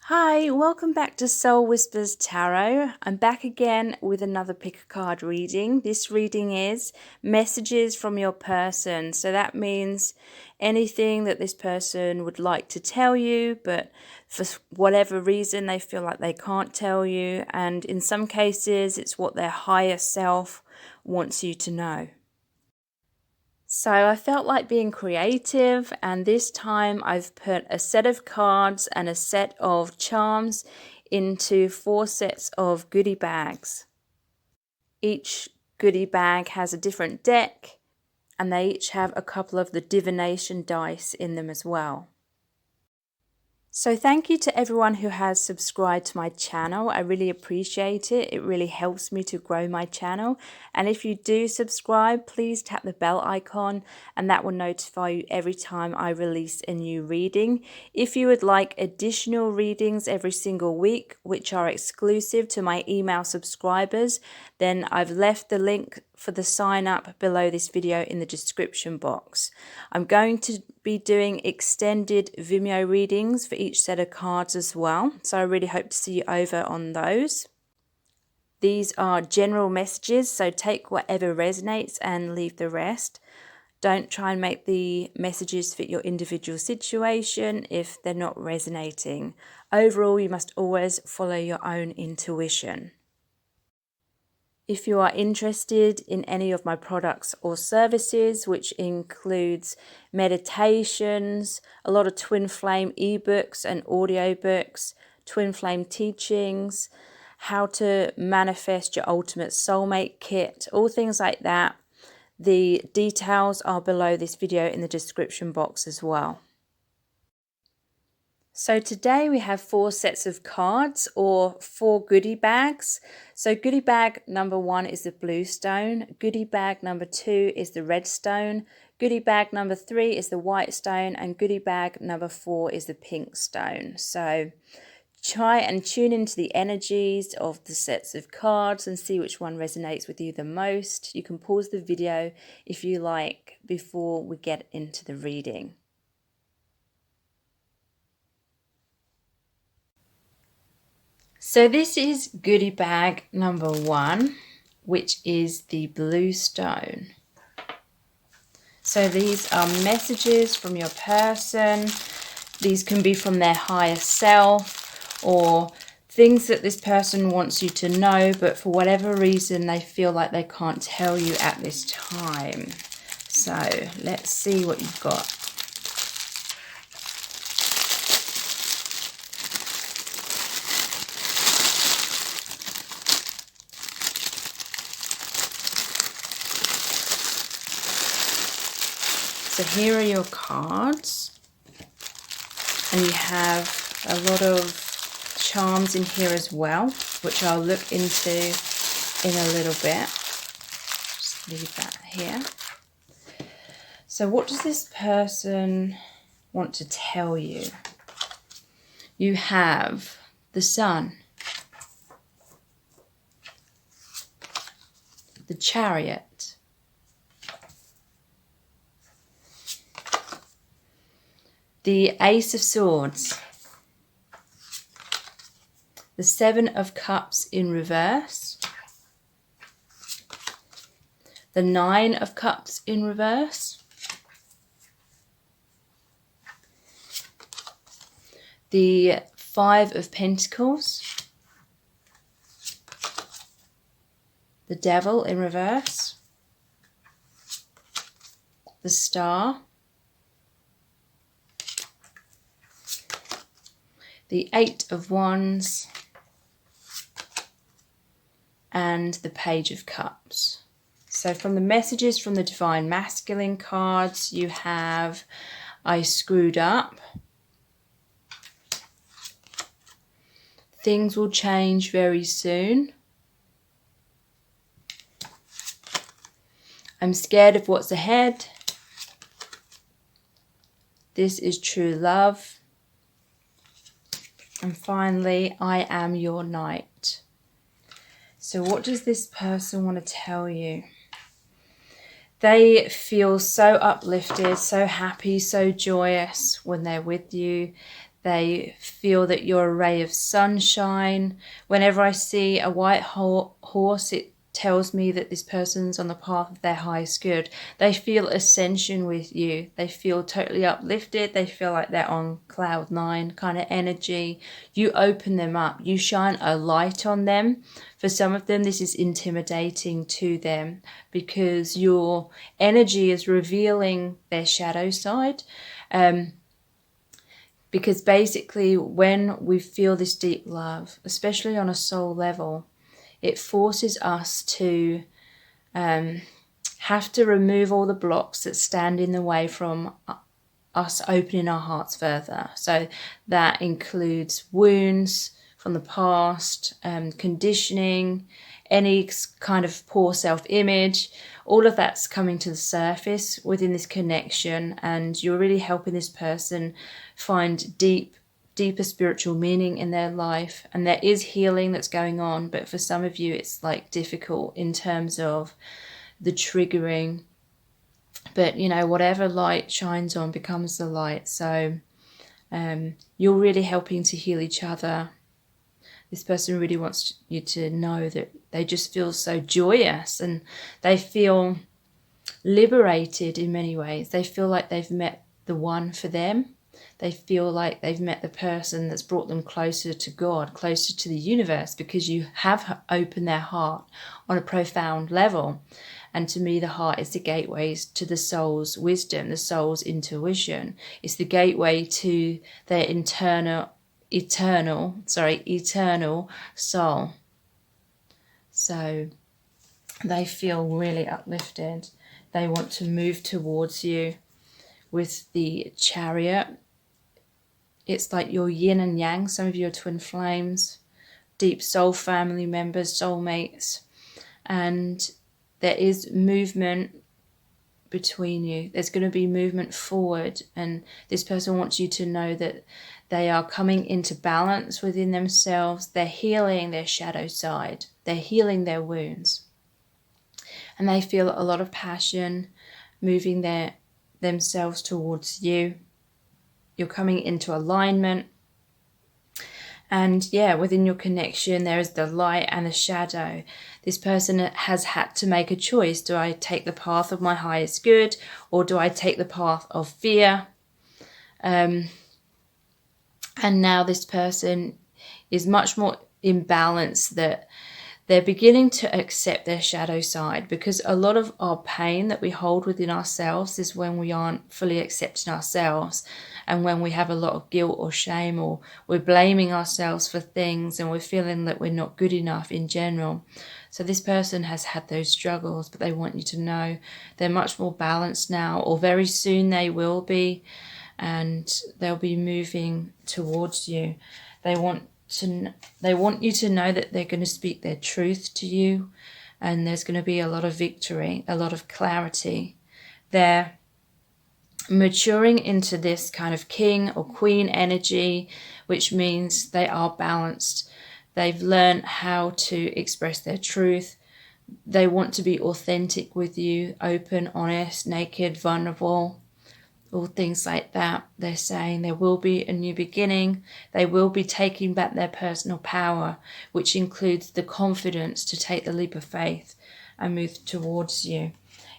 Hi, welcome back to Soul Whispers Tarot. I'm back again with another pick a card reading. This reading is messages from your person. So that means anything that this person would like to tell you, but for whatever reason they feel like they can't tell you. And in some cases, it's what their higher self wants you to know. So I felt like being creative, and this time I've put a set of cards and a set of charms into 4 sets of goodie bags. Each goodie bag has a different deck, and they each have a couple of the divination dice in them as well. So thank you to everyone who has subscribed to my channel. I really appreciate it. It really helps me to grow my channel. And if you do subscribe, please tap the bell icon and that will notify you every time I release a new reading. If you would like additional readings every single week, which are exclusive to my email subscribers, then I've left the link for the sign up below this video in the description box. I'm going to be doing extended Vimeo readings for each set of cards as well, so I really hope to see you over on those. These are general messages, so take whatever resonates and leave the rest. Don't try and make the messages fit your individual situation if they're not resonating. Overall, you must always follow your own intuition. If you are interested in any of my products or services, which includes meditations, a lot of twin flame ebooks and audiobooks, twin flame teachings, how to manifest your ultimate soulmate kit, all things like that, the details are below this video in the description box as well. So today we have 4 sets of cards or 4 goodie bags. So goodie bag number 1 is the blue stone. Goodie bag number 2 is the red stone. Goodie bag number 3 is the white stone. And goodie bag number 4 is the pink stone. So try and tune into the energies of the sets of cards and see which one resonates with you the most. You can pause the video if you like before we get into the reading. So this is goodie bag number 1, which is the blue stone. So these are messages from your person. These can be from their higher self or things that this person wants you to know, but for whatever reason they feel like they can't tell you at this time. So let's see what you've got. So here are your cards, and you have a lot of charms in here as well, which I'll look into in a little bit. Just leave that here. So what does this person want to tell you? You have the Sun, the Chariot, the Ace of Swords, the 7 of Cups in reverse, the 9 of Cups in reverse, the 5 of Pentacles, the Devil in reverse, the Star, the 8 of Wands, and the Page of Cups. So from the messages from the Divine Masculine cards, you have I screwed up. Things will change very soon. I'm scared of what's ahead. This is true love. And finally, I am your knight. So what does this person want to tell you? They feel so uplifted, so happy, so joyous when they're with you. They feel that you're a ray of sunshine. Whenever I see a white horse, it tells me that this person's on the path of their highest good. They feel ascension with you. They feel totally uplifted. They feel like they're on cloud 9 kind of energy. You open them up. You shine a light on them. For some of them, this is intimidating to them because your energy is revealing their shadow side. Because basically when we feel this deep love, especially on a soul level, it forces us to have to remove all the blocks that stand in the way from us opening our hearts further. So that includes wounds from the past, conditioning, any kind of poor self-image. All of that's coming to the surface within this connection, and you're really helping this person find deeper spiritual meaning in their life. And there is healing that's going on, but for some of you it's like difficult in terms of the triggering. But you know, whatever light shines on becomes the light. So you're really helping to heal each other. This person really wants you to know that they just feel so joyous and they feel liberated in many ways. They feel like they've met the one for them. They feel like they've met the person that's brought them closer to God, closer to the universe, because you have opened their heart on a profound level. And to me, the heart is the gateway to the soul's wisdom, the soul's intuition. It's the gateway to their eternal soul. So they feel really uplifted. They want to move towards you with the Chariot. It's like your yin and yang. Some of you are twin flames, deep soul family members, soulmates. And there is movement between you. There's going to be movement forward. And this person wants you to know that they are coming into balance within themselves. They're healing their shadow side. They're healing their wounds. And they feel a lot of passion moving themselves towards you. You're coming into alignment. And yeah, within your connection, there is the light and the shadow. This person has had to make a choice. Do I take the path of my highest good, or do I take the path of fear? And now this person is much more in balance, that they're beginning to accept their shadow side, because a lot of our pain that we hold within ourselves is when we aren't fully accepting ourselves, and when we have a lot of guilt or shame, or we're blaming ourselves for things, and we're feeling that we're not good enough in general. So this person has had those struggles, but they want you to know they're much more balanced now, or very soon they will be, and they'll be moving towards you. They want you to know that they're going to speak their truth to you, and there's going to be a lot of victory, a lot of clarity. They're maturing into this kind of king or queen energy, which means they are balanced. They've learned how to express their truth. They want to be authentic with you, open, honest, naked, vulnerable, all things like that. They're saying there will be a new beginning. They will be taking back their personal power, which includes the confidence to take the leap of faith and move towards you.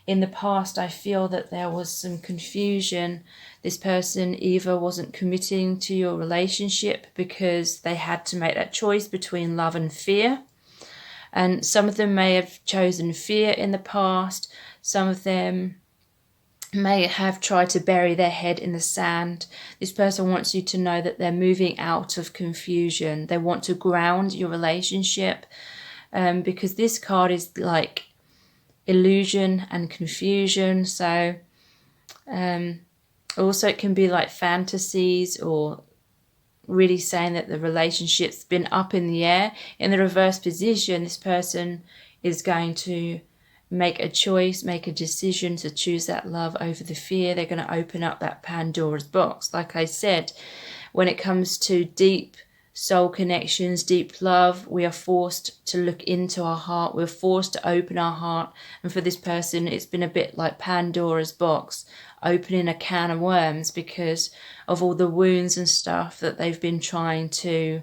In the past, I feel that there was some confusion. This person either wasn't committing to your relationship because they had to make that choice between love and fear. And some of them may have chosen fear in the past. Some of them may have tried to bury their head in the sand. This person wants you to know that they're moving out of confusion. They want to ground your relationship, because this card is like illusion and confusion. So also it can be like fantasies, or really saying that the relationship's been up in the air. In the reverse position, this person is going to make a choice, make a decision to choose that love over the fear. They're going to open up that Pandora's box. Like I said, when it comes to deep soul connections, deep love, we are forced to look into our heart. We're forced to open our heart. And for this person, it's been a bit like Pandora's box, opening a can of worms because of all the wounds and stuff that they've been trying to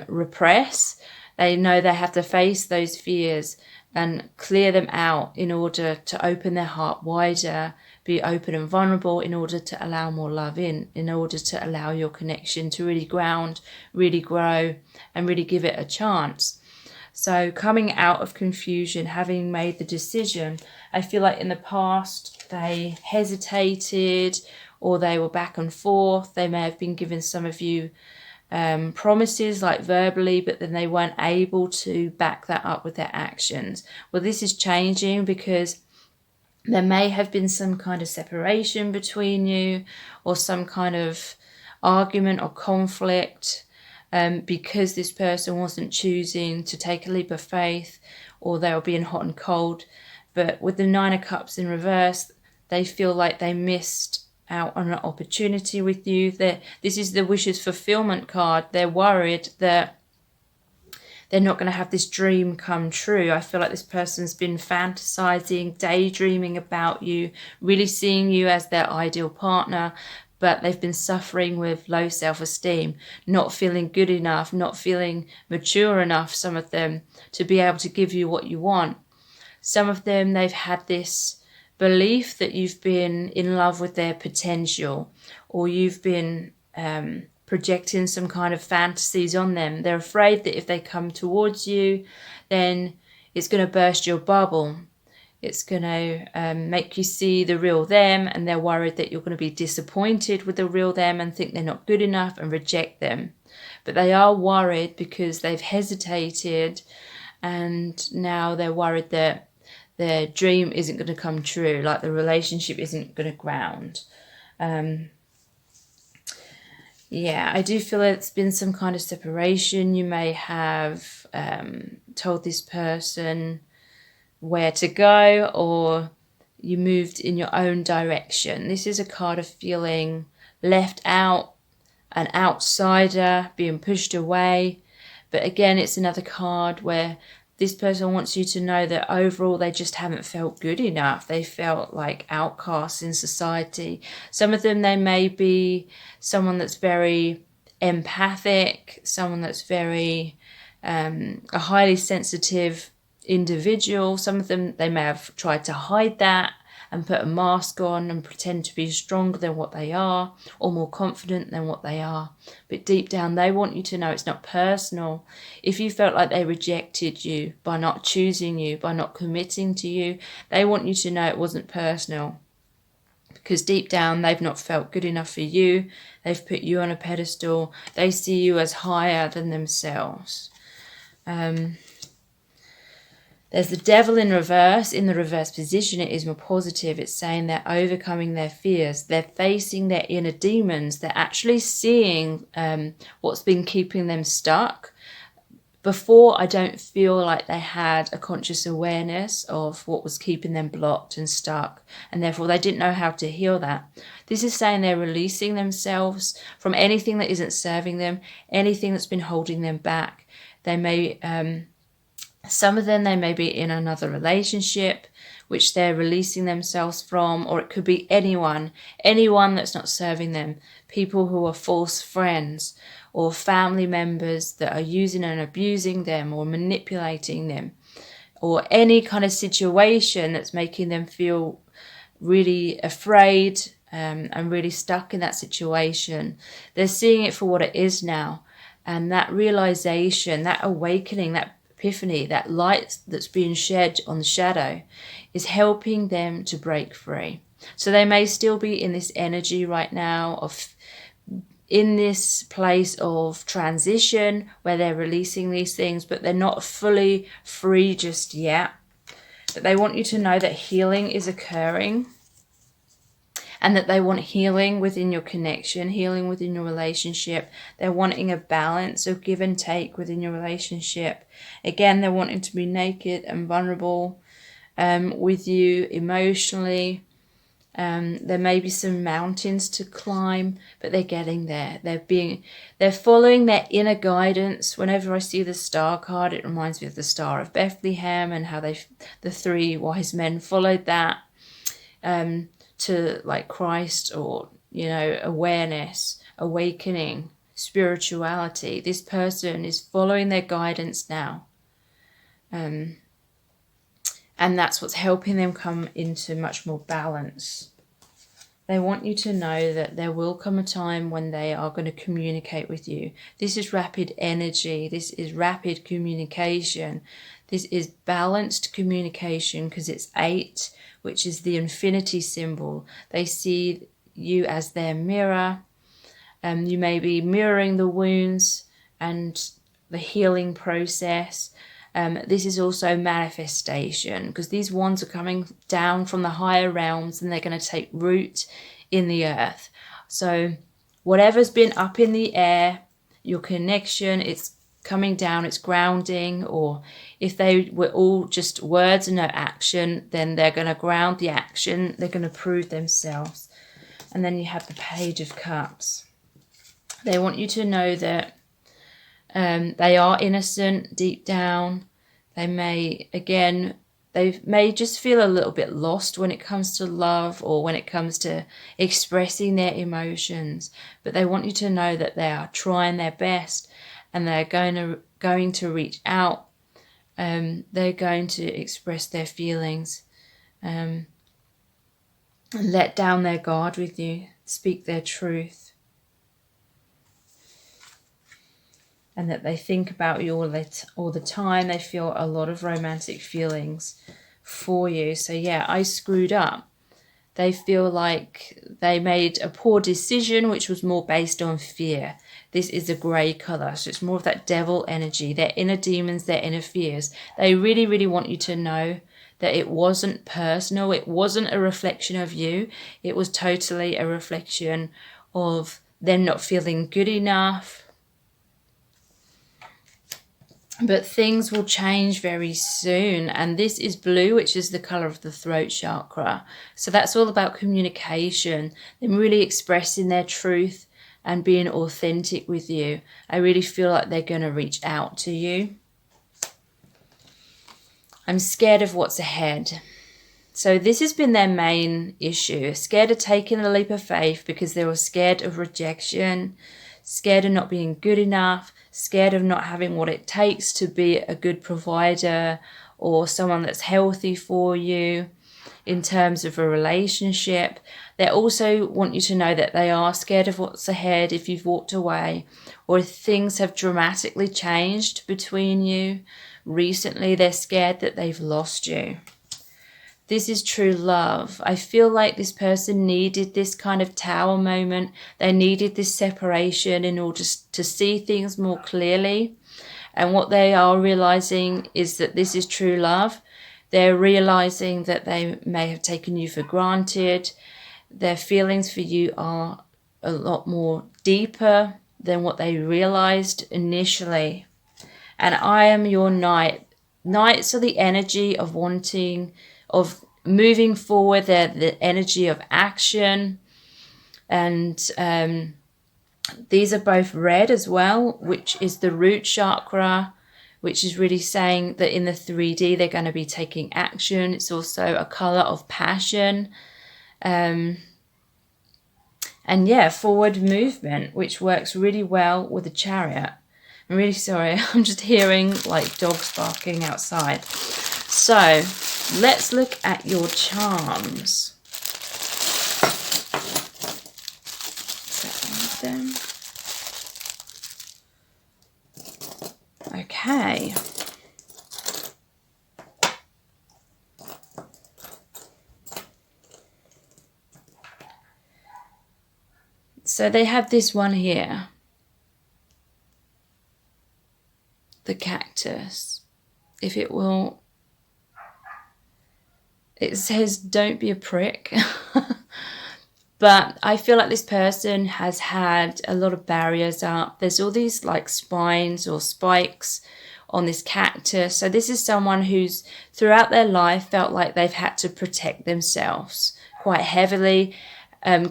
repress. They know they have to face those fears and clear them out in order to open their heart wider, be open and vulnerable, in order to allow more love in order to allow your connection to really ground, really grow, and really give it a chance. So coming out of confusion, having made the decision, I feel like in the past they hesitated, or they were back and forth. They may have been giving some of you promises, like verbally, but then they weren't able to back that up with their actions. Well, this is changing because there may have been some kind of separation between you, or some kind of argument or conflict, because this person wasn't choosing to take a leap of faith, or they were being hot and cold. But with the Nine of Cups in reverse, they feel like they missed out on an opportunity with you. This is the wishes fulfillment card. They're worried that they're not going to have this dream come true. I feel like this person's been fantasizing, daydreaming about you, really seeing you as their ideal partner, but they've been suffering with low self-esteem, not feeling good enough, not feeling mature enough, some of them, to be able to give you what you want. Some of them, they've had this belief that you've been in love with their potential, or you've been projecting some kind of fantasies on them. They're afraid that if they come towards you, then it's going to burst your bubble. It's going to make you see the real them, and they're worried that you're going to be disappointed with the real them and think they're not good enough and reject them. But they are worried because they've hesitated, and now they're worried that their dream isn't going to come true, like the relationship isn't going to ground. Yeah, I do feel it's been some kind of separation. You may have told this person where to go, or you moved in your own direction. This is a card of feeling left out, an outsider, being pushed away. But again, it's another card where this person wants you to know that overall they just haven't felt good enough. They felt like outcasts in society. Some of them, they may be someone that's very empathic, someone that's very a highly sensitive individual. Some of them, they may have tried to hide that and put a mask on and pretend to be stronger than what they are, or more confident than what they are. But deep down, they want you to know it's not personal. If you felt like they rejected you by not choosing you, by not committing to you, they want you to know it wasn't personal. Because deep down, they've not felt good enough for you. They've put you on a pedestal. They see you as higher than themselves. There's the Devil in reverse. In the reverse position, it is more positive. It's saying they're overcoming their fears. They're facing their inner demons. They're actually seeing what's been keeping them stuck. Before, I don't feel like they had a conscious awareness of what was keeping them blocked and stuck, and therefore they didn't know how to heal that. This is saying they're releasing themselves from anything that isn't serving them, anything that's been holding them back. They may... Some of them, they may be in another relationship, which they're releasing themselves from, or it could be anyone that's not serving them. People who are false friends, or family members that are using and abusing them, or manipulating them, or any kind of situation that's making them feel really afraid and really stuck in that situation. They're seeing it for what it is now. And that realization, that awakening, that epiphany, that light that's being shed on the shadow, is helping them to break free. So they may still be in this energy right now of in this place of transition where they're releasing these things, but they're not fully free just yet. But they want you to know that healing is occurring, and that they want healing within your connection, healing within your relationship. They're wanting a balance of give and take within your relationship. Again, they're wanting to be naked and vulnerable with you emotionally. There may be some mountains to climb, but they're getting there. They're following their inner guidance. Whenever I see the star card, it reminds me of the Star of Bethlehem and how the three wise men followed that. to like Christ, or, you know, awareness, awakening, spirituality. This person is following their guidance now. And that's what's helping them come into much more balance. They want you to know that there will come a time when they are going to communicate with you. This is rapid energy. This is rapid communication. This is balanced communication, because it's 8, which is the infinity symbol. They see you as their mirror. You may be mirroring the wounds and the healing process. This is also manifestation, because these wands are coming down from the higher realms and they're going to take root in the earth. So whatever's been up in the air, your connection, it's coming down, it's grounding. Or if they were all just words and no action, then they're going to ground the action. They're going to prove themselves. And then you have the Page of Cups. They want you to know that they are innocent deep down. They may, again, they may just feel a little bit lost when it comes to love, or when it comes to expressing their emotions. But they want you to know that they are trying their best, and they're going to reach out. They're going to express their feelings, and let down their guard with you, speak their truth. And that they think about you all the time. They feel a lot of romantic feelings for you. So yeah, I screwed up. They feel like they made a poor decision, which was more based on fear. This is a grey colour, so it's more of that devil energy, their inner demons, their inner fears. They really, really want you to know that it wasn't personal. It wasn't a reflection of you. It was totally a reflection of them not feeling good enough. But things will change very soon. And this is blue, which is the colour of the throat chakra. So that's all about communication, them really expressing their truth and being authentic with you. I really feel like they're going to reach out to you. I'm scared of what's ahead. So this has been their main issue. Scared of taking a leap of faith because they were scared of rejection, scared of not being good enough, scared of not having what it takes to be a good provider or someone that's healthy for you in terms of a relationship. They also want you to know that they are scared of what's ahead if you've walked away, or if things have dramatically changed between you recently. They're scared that they've lost you. This is true love. I feel like this person needed this kind of tower moment. They needed this separation in order to see things more clearly. And what they are realizing is that this is true love. They're realizing that they may have taken you for granted. Their feelings for you are a lot more deeper than what they realized initially. And I am your knight. Knights are the energy of wanting, of moving forward. They're the energy of action. And these are both red as well, which is the root chakra, which is really saying that in the 3D they're going to be taking action. It's also a color of passion. And yeah, forward movement, which works really well with the Chariot. I'm really sorry, I'm just hearing like dogs barking outside. So let's look at your charms. Is that one of them? Okay. So they have this one here. The cactus. If it will, it says don't be a prick. But I feel like this person has had a lot of barriers up. There's all these like spines or spikes on this cactus. So this is someone who's throughout their life felt like they've had to protect themselves quite heavily.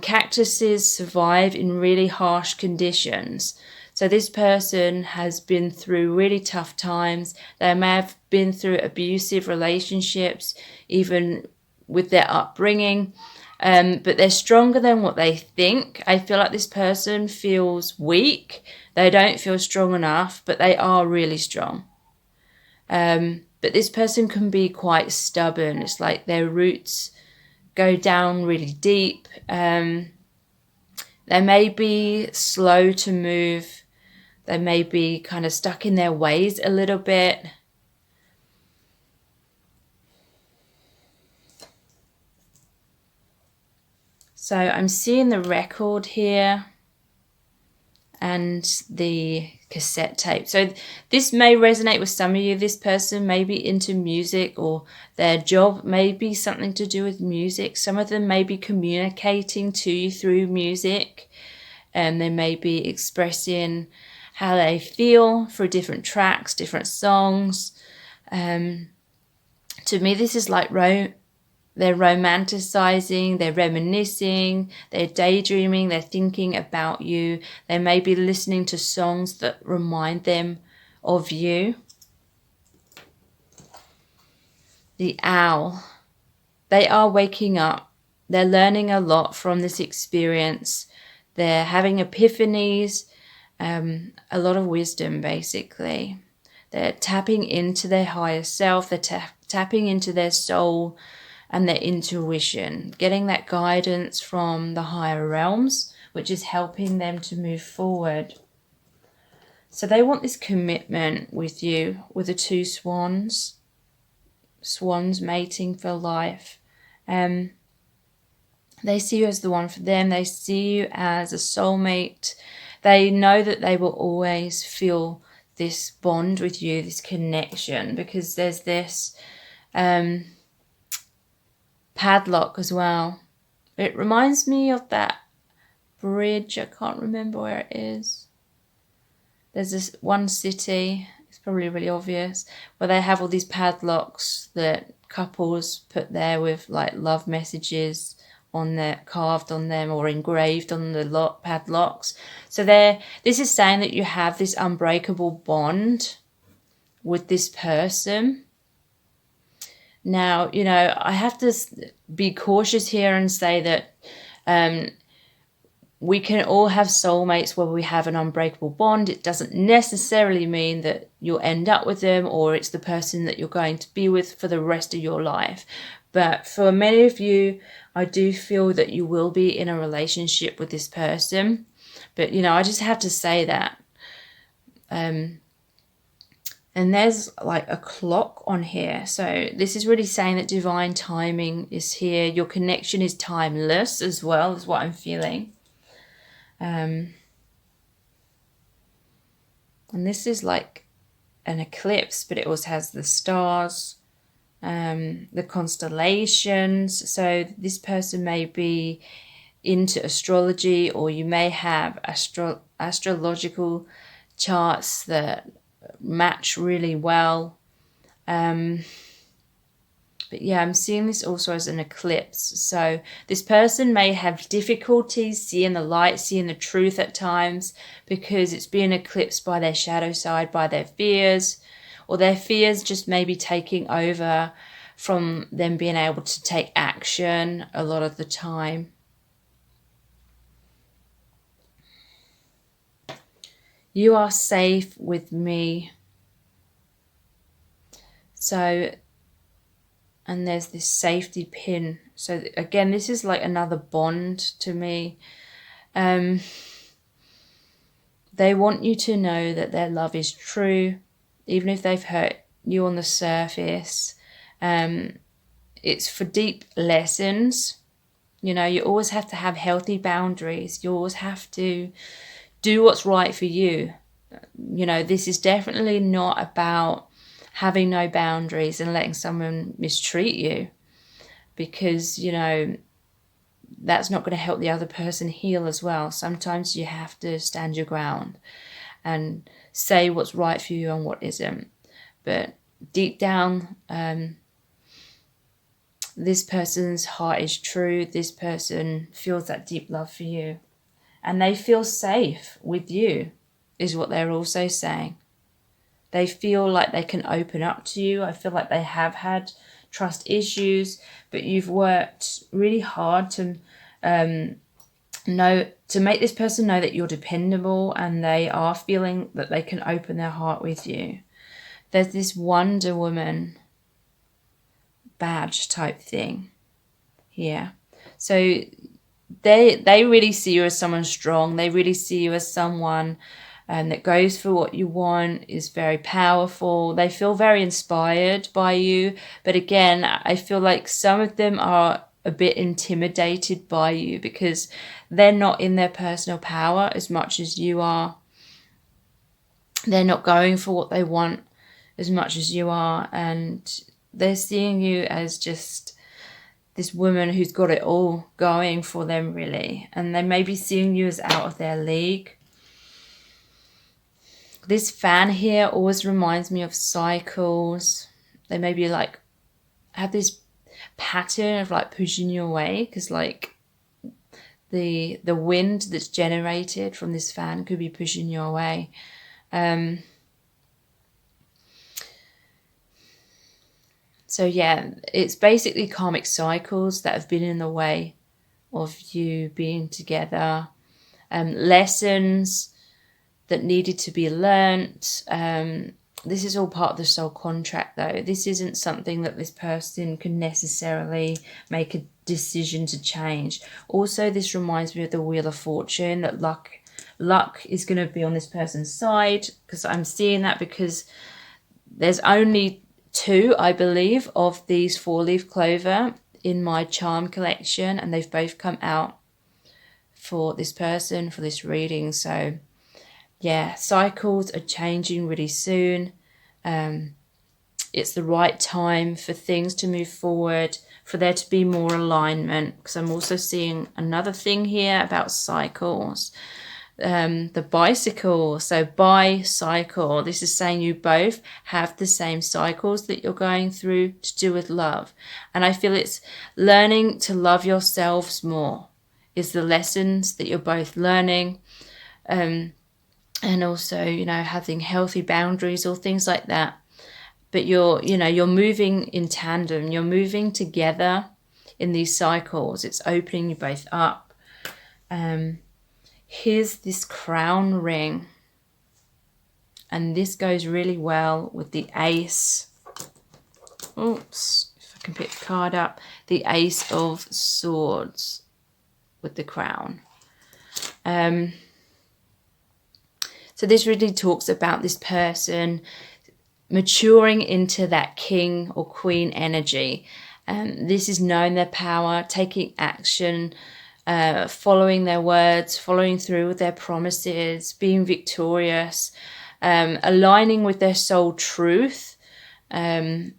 Cactuses survive in really harsh conditions. So this person has been through really tough times. They may have been through abusive relationships, even with their upbringing. but they're stronger than what they think. I feel like this person feels weak. They don't feel strong enough, but they are really strong. But this person can be quite stubborn. It's like their roots go down really deep. They may be slow to move. They may be kind of stuck in their ways a little bit. So I'm seeing the record here and the cassette tape. So this may resonate with some of you. This person may be into music, or their job may be something to do with music. Some of them may be communicating to you through music, and they may be expressing how they feel through different tracks, different songs. To me, this is like they're romanticizing, they're reminiscing, they're daydreaming, they're thinking about you. They may be listening to songs that remind them of you. The owl. They are waking up. They're learning a lot from this experience. They're having epiphanies, a lot of wisdom, basically. They're tapping into their higher self. They're tapping into their soul and their intuition, getting that guidance from the higher realms, which is helping them to move forward. So they want this commitment with you, with the two swans mating for life. They see you as the one for them. They see you as a soulmate. They know that they will always feel this bond with you, this connection, because there's this padlock as well. It reminds me of that bridge. I can't remember where it is. There's this one city, it's probably really obvious, where they have all these padlocks that couples put there with like love messages on there, carved on them or engraved on the padlocks. So this is saying that you have this unbreakable bond with this person. Now, I have to be cautious here and say that we can all have soulmates where we have an unbreakable bond. It doesn't necessarily mean that you'll end up with them or it's the person that you're going to be with for the rest of your life. But for many of you, I do feel that you will be in a relationship with this person. But, I just have to say that. And there's like a clock on here. So this is really saying that divine timing is here. Your connection is timeless as well, is what I'm feeling. And this is like an eclipse, but it also has the stars, the constellations. So this person may be into astrology, or you may have astrological charts that match really well. But yeah, I'm seeing this also as an eclipse. So this person may have difficulties seeing the light, seeing the truth at times, because it's being eclipsed by their shadow side, by their fears, or their fears just maybe taking over from them being able to take action a lot of the time. You are safe with me. So, and there's this safety pin. So again, this is like another bond to me. They want you to know that their love is true, even if they've hurt you on the surface. It's for deep lessons. You always have to have healthy boundaries. You always have to do what's right for you. This is definitely not about having no boundaries and letting someone mistreat you, because, that's not going to help the other person heal as well. Sometimes you have to stand your ground and say what's right for you and what isn't. But deep down, this person's heart is true. This person feels that deep love for you. And they feel safe with you, is what they're also saying. They feel like they can open up to you. I feel like they have had trust issues, but you've worked really hard to make this person know that you're dependable and they are feeling that they can open their heart with you. There's this Wonder Woman badge type thing here. So they really see you as someone strong. They really see you as someone that goes for what you want, is very powerful. They feel very inspired by you. But again, I feel like some of them are a bit intimidated by you because they're not in their personal power as much as you are. They're not going for what they want as much as you are. And they're seeing you as just this woman who's got it all going for them, really. And they may be seeing you as out of their league. This fan here always reminds me of cycles. They maybe like have this pattern of like pushing you away, because like the wind that's generated from this fan could be pushing you away. So yeah, it's basically karmic cycles that have been in the way of you being together. Lessons that needed to be learnt. This is all part of the soul contract though. This isn't something that this person can necessarily make a decision to change. Also, this reminds me of the Wheel of Fortune, that luck is going to be on this person's side, because I'm seeing that because there's only 2, I believe, of these 4-leaf clover in my charm collection, and they've both come out for this person, for this reading. So yeah, cycles are changing really soon. It's the right time for things to move forward, for there to be more alignment, because I'm also seeing another thing here about cycles. The bicycle, so bicycle, this is saying you both have the same cycles that you're going through to do with love. And I feel it's learning to love yourselves more is the lessons that you're both learning. And also, you know, having healthy boundaries or things like that. But you're moving in tandem, you're moving together in these cycles. It's opening you both up. Here's this crown ring, and this goes really well with the ace. Oops, if I can pick the card up. The Ace of Swords with the crown. So this really talks about this person maturing into that king or queen energy. This is knowing their power, taking action, following their words, following through with their promises, being victorious, aligning with their soul truth, knowing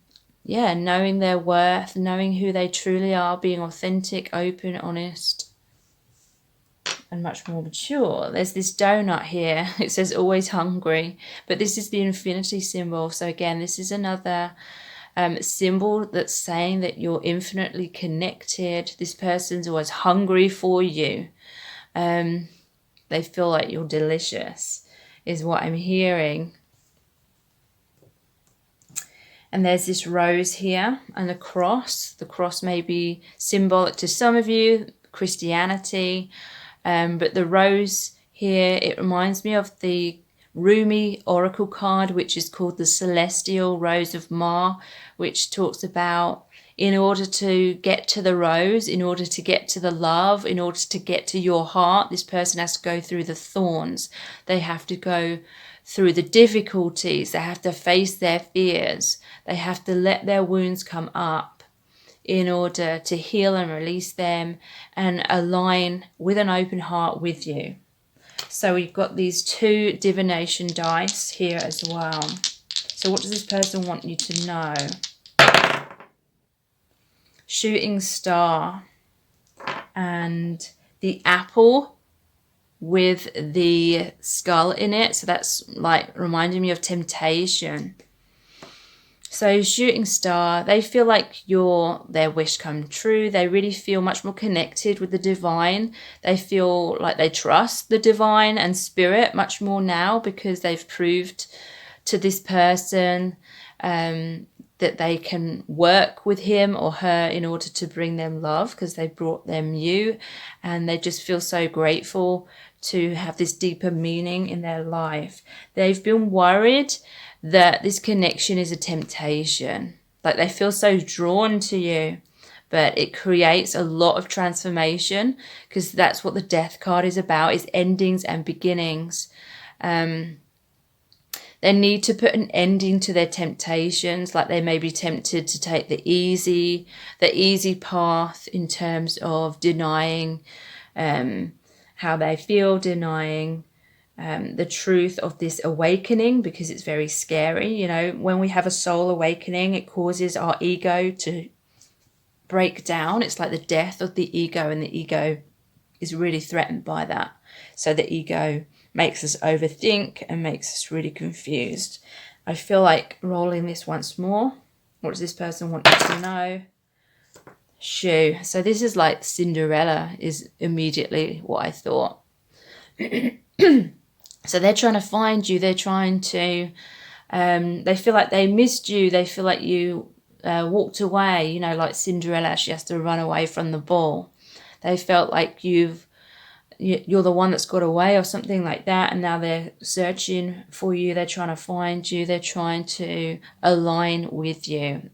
their worth, knowing who they truly are, being authentic, open, honest, and much more mature. There's this donut here. It says always hungry, but this is the infinity symbol. So again, this is another symbol that's saying that you're infinitely connected. This person's always hungry for you. They feel like you're delicious, is what I'm hearing. And there's this rose here and a cross. The cross may be symbolic to some of you, Christianity. But the rose here, it reminds me of the Rumi oracle card, which is called the Celestial Rose of Ma, which talks about in order to get to the rose, in order to get to the love, in order to get to your heart, this person has to go through the thorns. They have to go through the difficulties. They have to face their fears. They have to let their wounds come up in order to heal and release them and align with an open heart with you. So we've got these 2 divination dice here as well. So what does this person want you to know? Shooting star and the apple with the skull in it. So that's like reminding me of temptation. So shooting star, they feel like you're their wish come true. They really feel much more connected with the divine. They feel like they trust the divine and spirit much more now because they've proved to this person that they can work with him or her in order to bring them love, because they brought them you, and they just feel so grateful to have this deeper meaning in their life. They've been worried that this connection is a temptation. Like, they feel so drawn to you, but it creates a lot of transformation, because that's what the Death card is about, is endings and beginnings. They need to put an ending to their temptations. Like, they may be tempted to take the easy path in terms of denying how they feel, denying the truth of this awakening, because it's very scary. You know, when we have a soul awakening, it causes our ego to break down. It's like the death of the ego, and the ego is really threatened by that. So the ego makes us overthink and makes us really confused. I feel like rolling this once more. What does this person want you to know? Shoe. So this is like Cinderella, is immediately what I thought. So they're trying to find you. They're trying to, they feel like they missed you. They feel like you walked away, you know, like Cinderella, she has to run away from the ball. They felt like you're the one that's got away or something like that, and now they're searching for you. They're trying to find you. They're trying to align with you.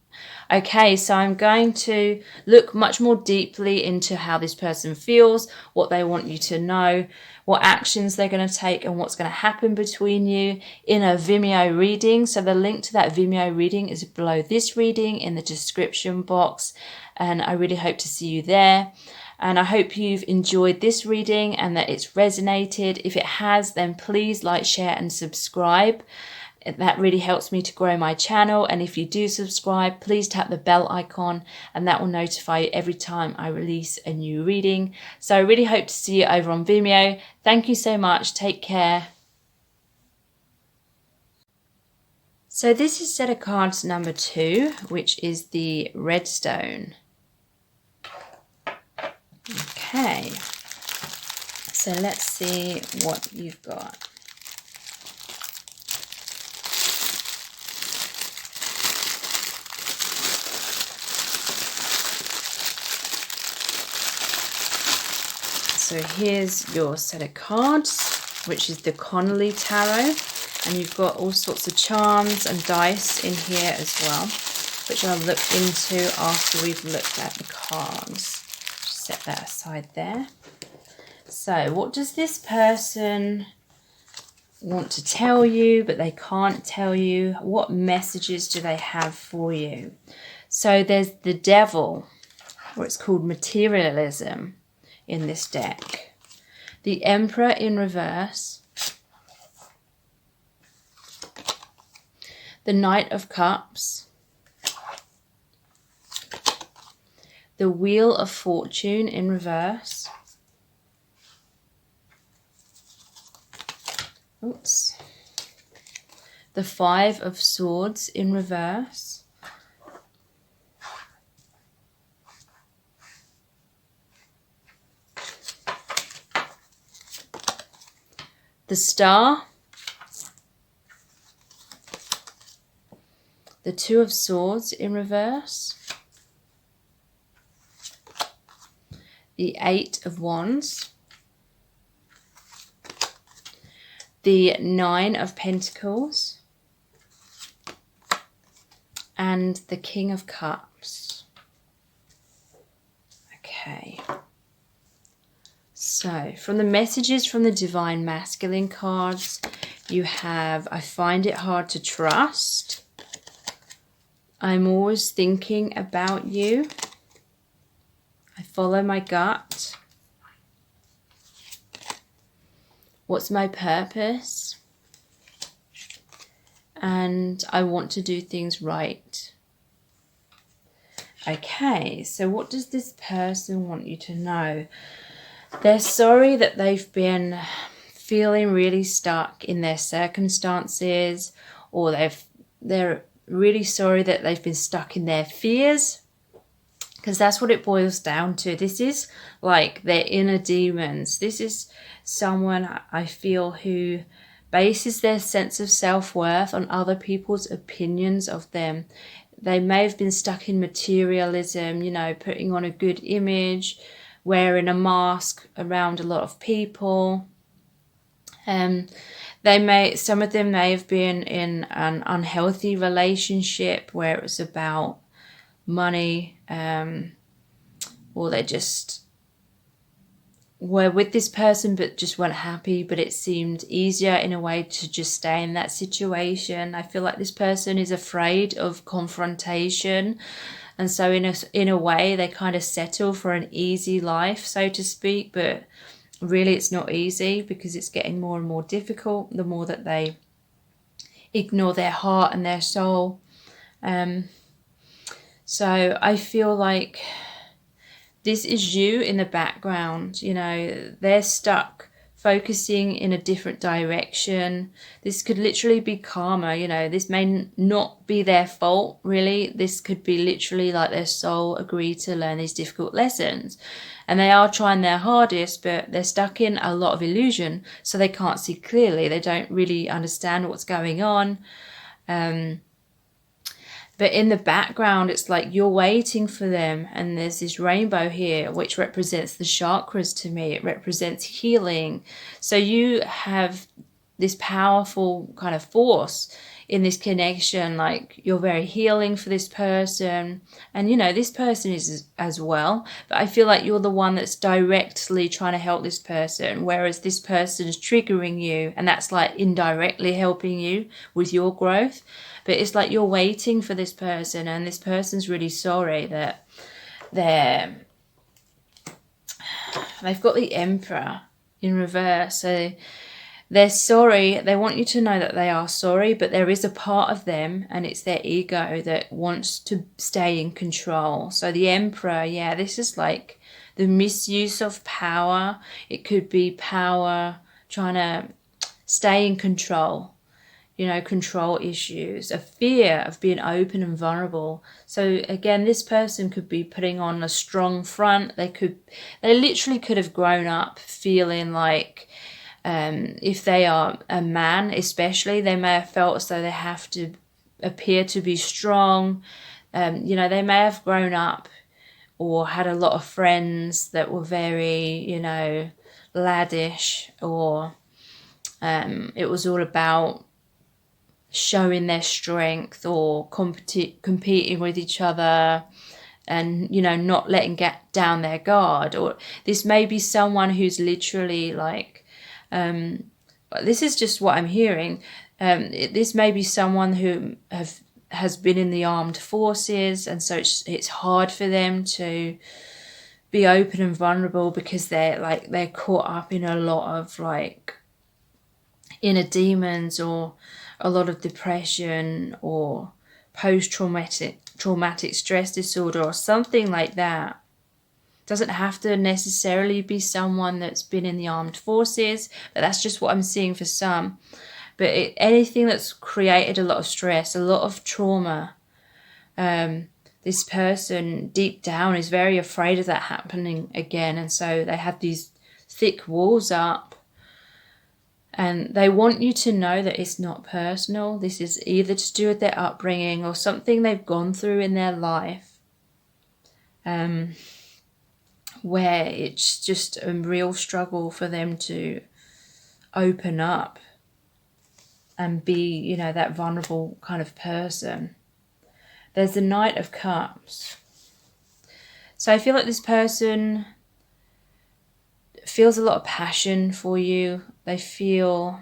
Okay, so I'm going to look much more deeply into how this person feels, what they want you to know, what actions they're going to take, and what's going to happen between you in a Vimeo reading. So the link to that Vimeo reading is below this reading in the description box, and I really hope to see you there. And I hope you've enjoyed this reading and that it's resonated. If it has, then please like, share and subscribe. That really helps me to grow my channel. And if you do subscribe, please tap the bell icon, and that will notify you every time I release a new reading. So I really hope to see you over on Vimeo. Thank you so much. Take care. So this is set of cards number 2, which is the Redstone. Okay, so let's see what you've got. So here's your set of cards, which is the Connolly Tarot, and you've got all sorts of charms and dice in here as well, which I'll look into after we've looked at the cards. Set that aside there. So what does this person want to tell you but they can't tell you? What messages do they have for you? So there's the Devil, or it's called Materialism in this deck. The Emperor in reverse. The Knight of Cups. The Wheel of Fortune in reverse. Oops. The Five of Swords in reverse. The Star. The Two of Swords in reverse. The Eight of Wands, the Nine of Pentacles, and the King of Cups. Okay. So, from the messages from the Divine Masculine cards, you have, I find it hard to trust. I'm always thinking about you. I follow my gut. What's my purpose? And I want to do things right. Okay, so what does this person want you to know? They're sorry that they've been feeling really stuck in their circumstances, or they're really sorry that they've been stuck in their fears. Because that's what it boils down to. This is like their inner demons. This is someone, I feel, who bases their sense of self-worth on other people's opinions of them. they may have been stuck in materialism, you know, putting on a good image, wearing a mask around a lot of people. Some of them may have been in an unhealthy relationship where it was about money, or they just were with this person but just weren't happy, but it seemed easier in a way to just stay in that situation. I feel like this person is afraid of confrontation, and so in a way they kind of settle for an easy life, so to speak, but really it's not easy because it's getting more and more difficult the more that they ignore their heart and their soul. So I feel like this is you in the background, you know, they're stuck focusing in a different direction. This could literally be karma, you know, this may not be their fault, really. This could be literally like their soul agreed to learn these difficult lessons. And they are trying their hardest, but they're stuck in a lot of illusion, so they can't see clearly. They don't really understand what's going on. But in the background, it's like you're waiting for them. And there's this rainbow here, which represents the chakras to me. It represents healing. So you have this powerful kind of force in this connection. Like you're very healing for this person. And, you know, this person is as well. But I feel like you're the one that's directly trying to help this person. Whereas this person is triggering you. And that's like indirectly helping you with your growth. But it's like you're waiting for this person, and this person's really sorry that they've got the Emperor in reverse. So they're sorry. They want you to know that they are sorry, but there is a part of them, and it's their ego that wants to stay in control. So the Emperor, yeah, this is like the misuse of power. It could be power trying to stay in control. You know, control issues, a fear of being open and vulnerable. So again, this person could be putting on a strong front. They literally could have grown up feeling like, if they are a man especially, they may have felt as though they have to appear to be strong. You know, they may have grown up or had a lot of friends that were very, you know, laddish, or it was all about showing their strength or competing with each other, and, you know, not letting get down their guard. Or this may be someone who's literally like, this is just what I'm hearing. This may be someone who has been in the armed forces, and so it's hard for them to be open and vulnerable because they're caught up in a lot of like inner demons, or a lot of depression, or post-traumatic stress disorder, or something like that. Doesn't have to necessarily be someone that's been in the armed forces, but that's just what I'm seeing for some. But anything that's created a lot of stress, a lot of trauma, this person deep down is very afraid of that happening again, and so they have these thick walls up. And they want you to know that it's not personal. This is either to do with their upbringing or something they've gone through in their life, where it's just a real struggle for them to open up and be, you know, that vulnerable kind of person. There's the Knight of Cups. So I feel like this person feels a lot of passion for you. They feel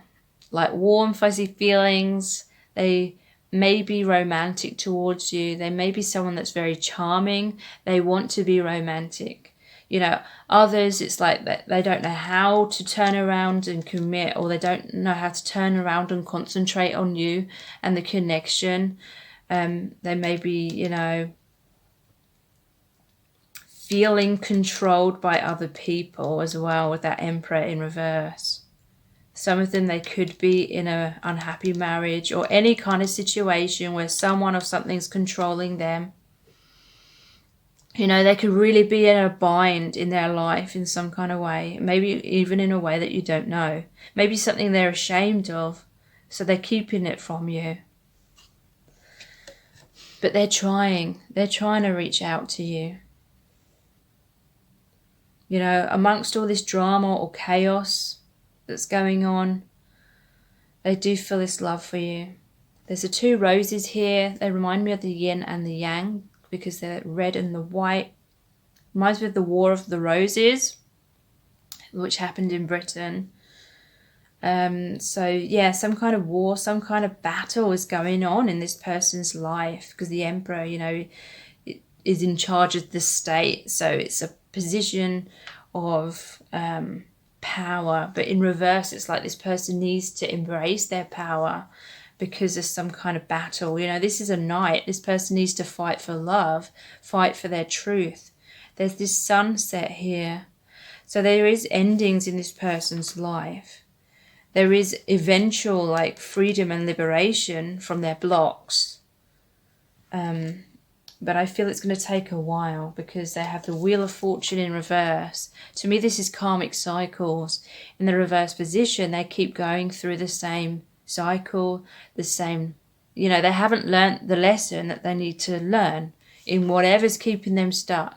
like warm, fuzzy feelings. They may be romantic towards you. They may be someone that's very charming. They want to be romantic. You know, others, it's like that they don't know how to turn around and commit, or they don't know how to turn around and concentrate on you and the connection. They may be, you know, feeling controlled by other people as well, with that Emperor in reverse. Some of them, they could be in an unhappy marriage or any kind of situation where someone or something's controlling them. You know, they could really be in a bind in their life in some kind of way, maybe even in a way that you don't know. Maybe something they're ashamed of, so they're keeping it from you. But they're trying to reach out to you. You know, amongst all this drama or chaos that's going on, they do feel this love for you. There's the 2 roses here. They remind me of the yin and the yang because they're red and the white. Reminds me of the War of the Roses, which happened in Britain. So yeah, some kind of war, some kind of battle is going on in this person's life because the Emperor, you know, is in charge of the state. So it's a position of power, but in reverse, it's like this person needs to embrace their power because there's some kind of battle. You know, this is a knight. This person needs to fight for love, fight for their truth. There's this sunset here. So there is endings in this person's life. There is eventual like freedom and liberation from their blocks. But I feel it's going to take a while because they have the Wheel of Fortune in reverse. To me, this is karmic cycles. In the reverse position, they keep going through the same cycle, the same, you know, they haven't learnt the lesson that they need to learn in whatever's keeping them stuck.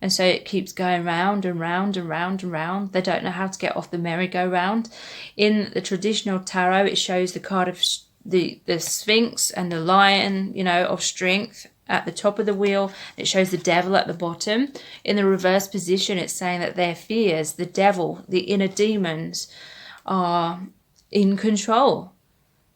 And so it keeps going round and round and round and round. They don't know how to get off the merry-go-round. In the traditional tarot, it shows the card of the Sphinx and the Lion, you know, of strength at the top of the wheel. It shows the devil at the bottom. In the reverse position, it's saying that their fears, the devil, the inner demons, are in control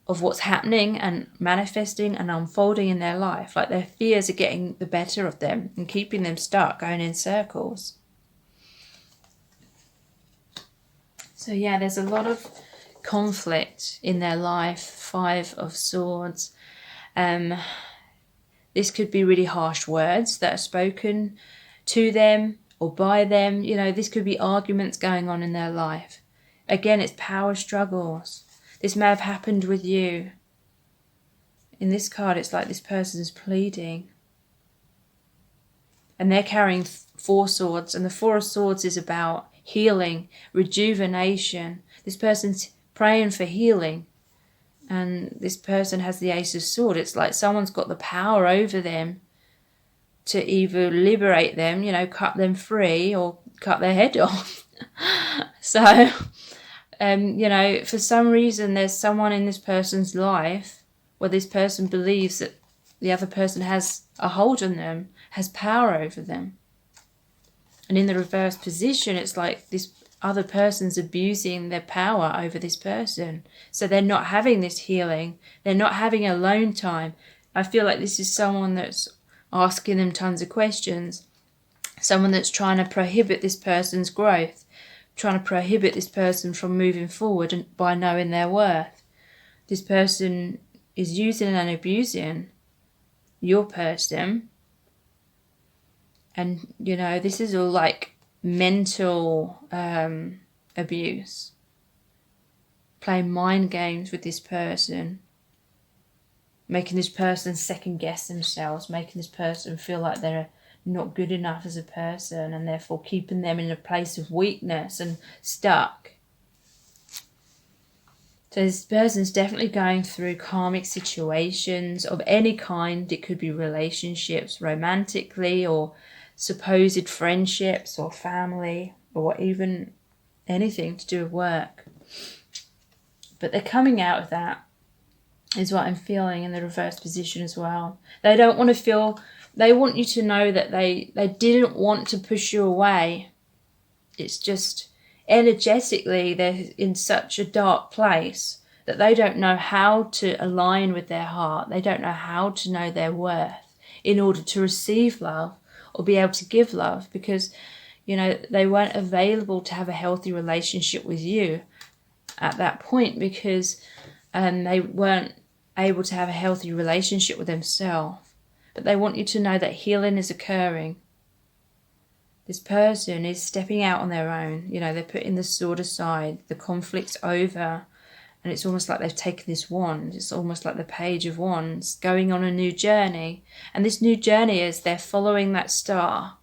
of what's happening and manifesting and unfolding in their life. Like their fears are getting the better of them and keeping them stuck, going in circles. So yeah, there's a lot of conflict in their life. 5 of Swords. This could be really harsh words that are spoken to them or by them. You know, this could be arguments going on in their life. Again, it's power struggles. This may have happened with you. In this card, it's like this person's pleading. And they're carrying 4 swords. And the 4 of Swords is about healing, rejuvenation. This person's praying for healing. And this person has the Ace of Swords. It's like someone's got the power over them to either liberate them, you know, cut them free or cut their head off. So... you know, for some reason, there's someone in this person's life where this person believes that the other person has a hold on them, has power over them. And in the reverse position, it's like this other person's abusing their power over this person. So they're not having this healing. They're not having alone time. I feel like this is someone that's asking them tons of questions. Someone that's trying to prohibit this person's growth. Trying to prohibit this person from moving forward and by knowing their worth. This person is using and abusing your person. And, you know, this is all like mental abuse. Playing mind games with this person. Making this person second guess themselves. Making this person feel like they're not good enough as a person and therefore keeping them in a place of weakness and stuck. So this person's definitely going through karmic situations of any kind. It could be relationships romantically or supposed friendships or family or even anything to do with work. But they're coming out of that is what I'm feeling in the reverse position as well. They don't want to feel... They want you to know that they didn't want to push you away. It's just energetically they're in such a dark place that they don't know how to align with their heart. They don't know how to know their worth in order to receive love or be able to give love because, you know, they weren't available to have a healthy relationship with you at that point because they weren't able to have a healthy relationship with themselves. But they want you to know that healing is occurring. This person is stepping out on their own. You know, they're putting the sword aside. The conflict's over. And it's almost like they've taken this wand. It's almost like the Page of Wands going on a new journey. And this new journey is they're following that star.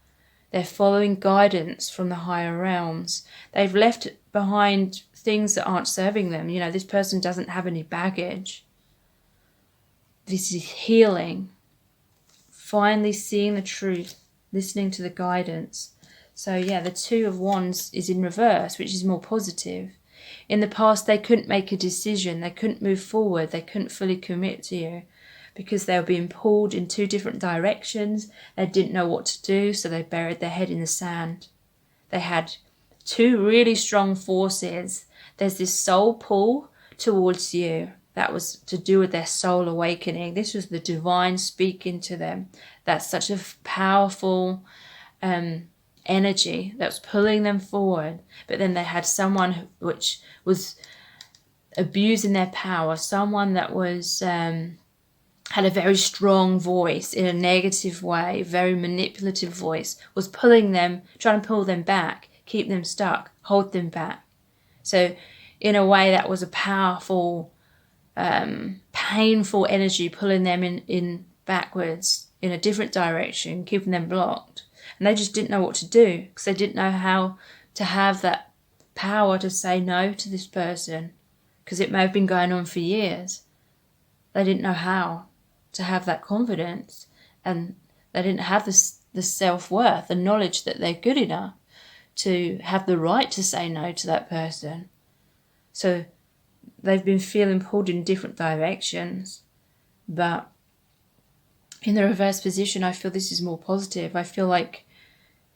They're following guidance from the higher realms. They've left behind things that aren't serving them. You know, this person doesn't have any baggage. This is healing. finally seeing the truth, listening to the guidance. So yeah, the Two of Wands is in reverse, which is more positive. In the past, they couldn't make a decision. They couldn't move forward. They couldn't fully commit to you because they were being pulled in two different directions. They didn't know what to do, so they buried their head in the sand. They had two really strong forces. There's this soul pull towards you. That was to do with their soul awakening. This was the divine speaking to them. That's such a powerful energy that was pulling them forward. But then they had someone which was abusing their power, someone that was had a very strong voice in a negative way, very manipulative voice, was pulling them, trying to pull them back, keep them stuck, hold them back. So in a way, that was a powerful, painful energy pulling them in backwards in a different direction, keeping them blocked. And they just didn't know what to do because they didn't know how to have that power to say no to this person, because it may have been going on for years. They didn't know how to have that confidence, and they didn't have the self-worth, the knowledge that they're good enough to have the right to say no to that person. So they've been feeling pulled in different directions. But in the reverse position, I feel this is more positive. I feel like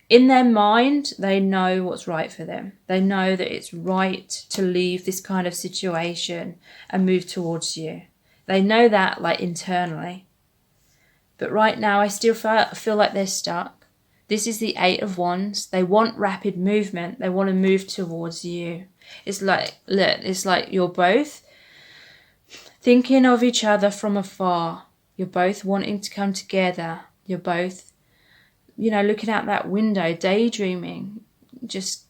in their mind, they know what's right for them. They know that it's right to leave this kind of situation and move towards you. They know that, like, internally. But right now, I still feel like they're stuck. This is the Eight of Wands. They want rapid movement. They want to move towards you. It's like, look, it's like you're both thinking of each other from afar. You're both wanting to come together. You're both, looking out that window, daydreaming, just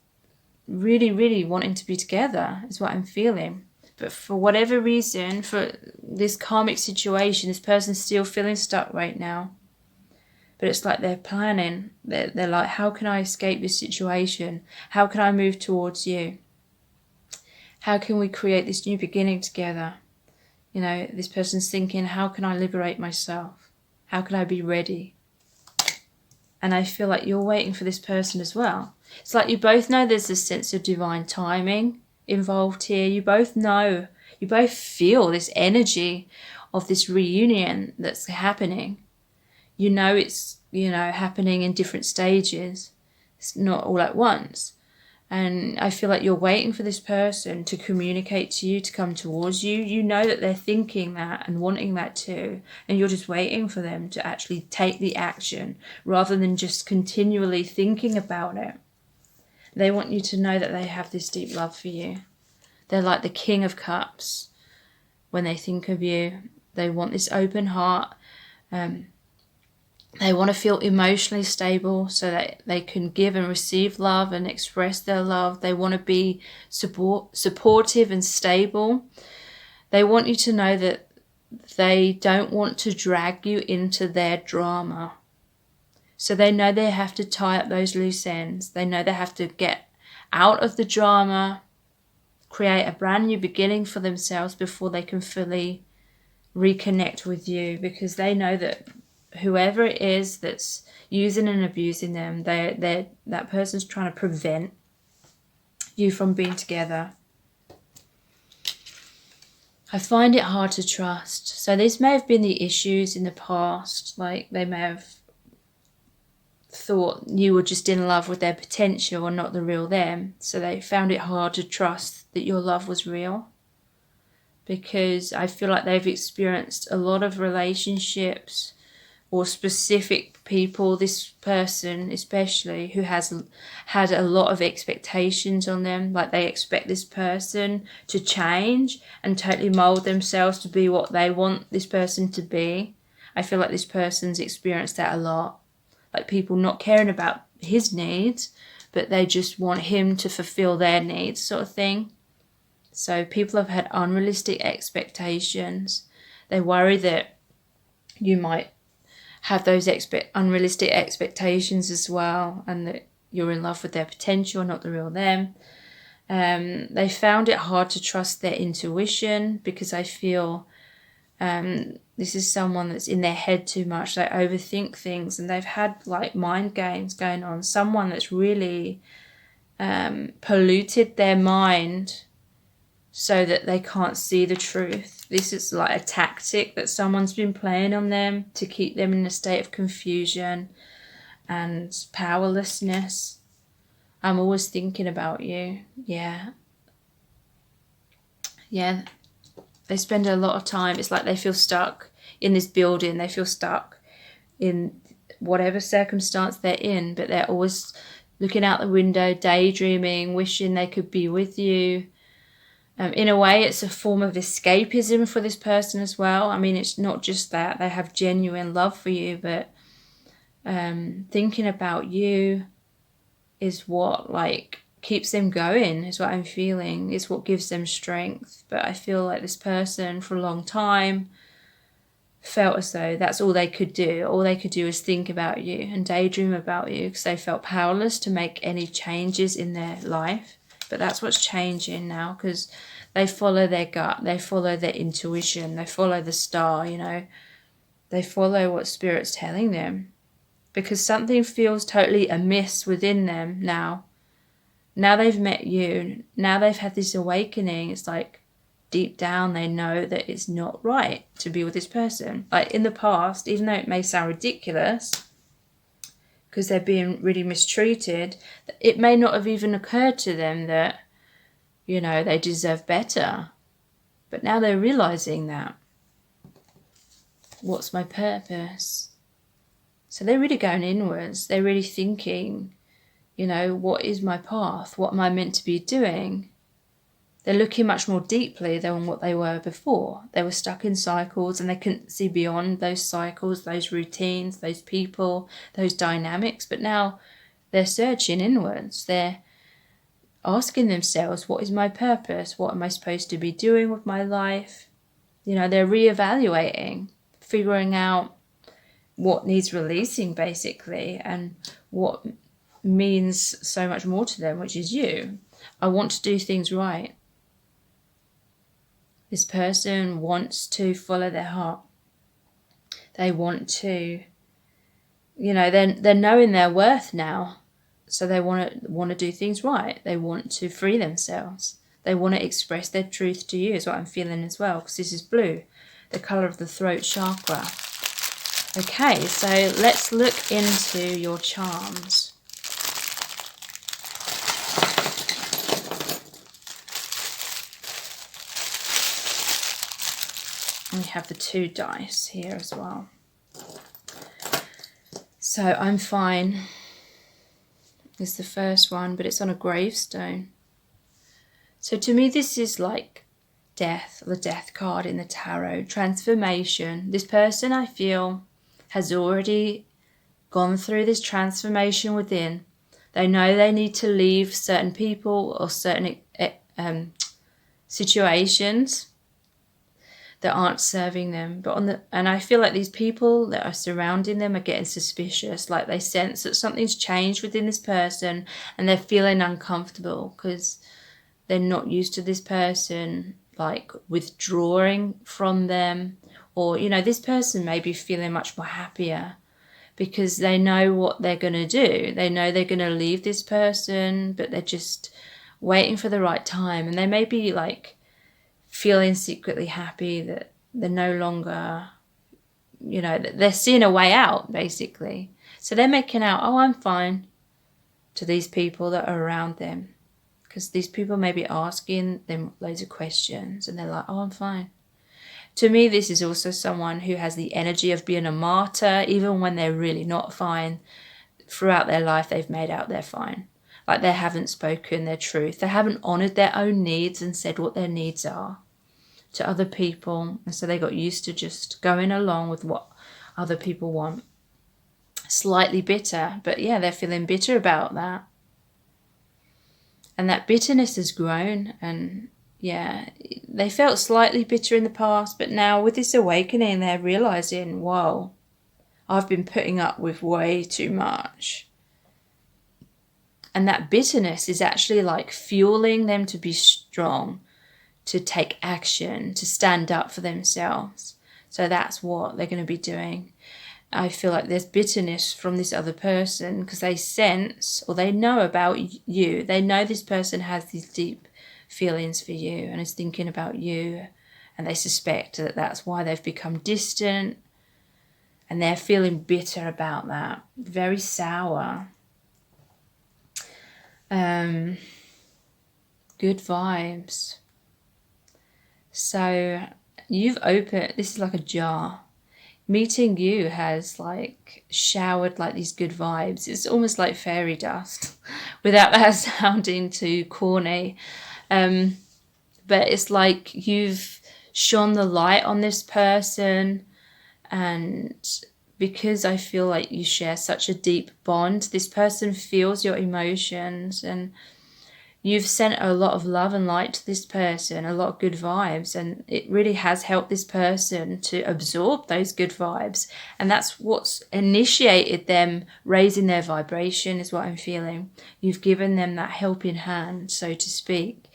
really, really wanting to be together is what I'm feeling. But for whatever reason, for this karmic situation, this person's still feeling stuck right now. But it's like they're planning. They're like, how can I escape this situation? How can I move towards you? How can we create this new beginning together? This person's thinking, how can I liberate myself? How can I be ready? And I feel like you're waiting for this person as well. It's like you both know there's this sense of divine timing involved here. You both know, you both feel this energy of this reunion that's happening. It's, happening in different stages. It's not all at once. And I feel like you're waiting for this person to communicate to you, to come towards you. You know that they're thinking that and wanting that too. And you're just waiting for them to actually take the action rather than just continually thinking about it. They want you to know that they have this deep love for you. They're like the King of Cups when they think of you. They want this open heart. They want to feel emotionally stable so that they can give and receive love and express their love. They want to be supportive and stable. They want you to know that they don't want to drag you into their drama. So they know they have to tie up those loose ends. They know they have to get out of the drama, create a brand new beginning for themselves before they can fully reconnect with you, because they know that whoever it is that's using and abusing them, that person's trying to prevent you from being together. I find it hard to trust. So these may have been the issues in the past. Like they may have thought you were just in love with their potential and not the real them. So they found it hard to trust that your love was real. Because I feel like they've experienced a lot of relationships or specific people, this person especially, who has had a lot of expectations on them. Like they expect this person to change and totally mold themselves to be what they want this person to be. I feel like this person's experienced that a lot. Like people not caring about his needs, but they just want him to fulfill their needs, sort of thing. So people have had unrealistic expectations. They worry that you might have those unrealistic expectations as well, and that you're in love with their potential, not the real them. They found it hard to trust their intuition, because I feel This is someone that's in their head too much. They overthink things, and they've had like mind games going on. Someone that's really polluted their mind so that they can't see the truth. This is like a tactic that someone's been playing on them to keep them in a state of confusion and powerlessness. I'm always thinking about you. Yeah. They spend a lot of time. It's like they feel stuck in this building. They feel stuck in whatever circumstance they're in, but they're always looking out the window, daydreaming, wishing they could be with you. In a way, it's a form of escapism for this person as well. I mean, it's not just that. They have genuine love for you, but thinking about you is what like keeps them going, is what I'm feeling. It's what gives them strength. But I feel like this person for a long time felt as though that's all they could do. All they could do is think about you and daydream about you, because they felt powerless to make any changes in their life. But that's what's changing now, because they follow their gut, they follow their intuition, they follow the star, you know. They follow what Spirit's telling them, because something feels totally amiss within them now. Now they've met you, now they've had this awakening. It's like deep down they know that it's not right to be with this person. Like in the past, even though it may sound ridiculous, because they're being really mistreated, it may not have even occurred to them that, you know, they deserve better. But now they're realizing that. What's my purpose? So they're really going inwards. They're really thinking, you know, what is my path? What am I meant to be doing? They're looking much more deeply than what they were before. They were stuck in cycles and they couldn't see beyond those cycles, those routines, those people, those dynamics. But now they're searching inwards. They're asking themselves, what is my purpose? What am I supposed to be doing with my life? You know, they're reevaluating, figuring out what needs releasing basically, and what means so much more to them, which is you. I want to do things right. This person wants to follow their heart. They want to, you know, they're knowing their worth now. So they want to do things right. They want to free themselves. They want to express their truth to you, is what I'm feeling as well, because this is blue, the colour of the throat chakra. Okay, so let's look into your charms. We have the 2 dice here as well. So I'm fine is the first one, but it's on a gravestone. So to me, this is like death, the death card in the tarot, transformation. This person, I feel, has already gone through this transformation within. They know they need to leave certain people or certain situations that aren't serving them. But and I feel like these people that are surrounding them are getting suspicious. Like they sense that something's changed within this person and they're feeling uncomfortable because they're not used to this person like withdrawing from them. Or, you know, this person may be feeling much more happier because they know what they're going to do. They know they're going to leave this person, but they're just waiting for the right time. And they may be like feeling secretly happy that they're no longer, you know, they're seeing a way out, basically. So they're making out, oh, I'm fine, to these people that are around them. Because these people may be asking them loads of questions and they're like, oh, I'm fine. To me, this is also someone who has the energy of being a martyr, even when they're really not fine. Throughout their life, they've made out they're fine. Like they haven't spoken their truth. They haven't honoured their own needs and said what their needs are to other people. And so they got used to just going along with what other people want. Slightly bitter, but yeah, they're feeling bitter about that. And that bitterness has grown, and yeah, they felt slightly bitter in the past, but now with this awakening, they're realising, whoa, I've been putting up with way too much. And that bitterness is actually like fueling them to be strong, to take action, to stand up for themselves. So that's what they're going to be doing. I feel like there's bitterness from this other person because they sense or they know about you. They know this person has these deep feelings for you and is thinking about you. And they suspect that that's why they've become distant. And they're feeling bitter about that. Very sour. Good vibes. So you've opened, this is like a jar. Meeting you has like showered like these good vibes. It's almost like fairy dust without that sounding too corny. But it's like you've shone the light on this person, and because I feel like you share such a deep bond, this person feels your emotions, and you've sent a lot of love and light to this person, a lot of good vibes, and it really has helped this person to absorb those good vibes. And that's what's initiated them raising their vibration, is what I'm feeling. You've given them that helping hand, so to speak.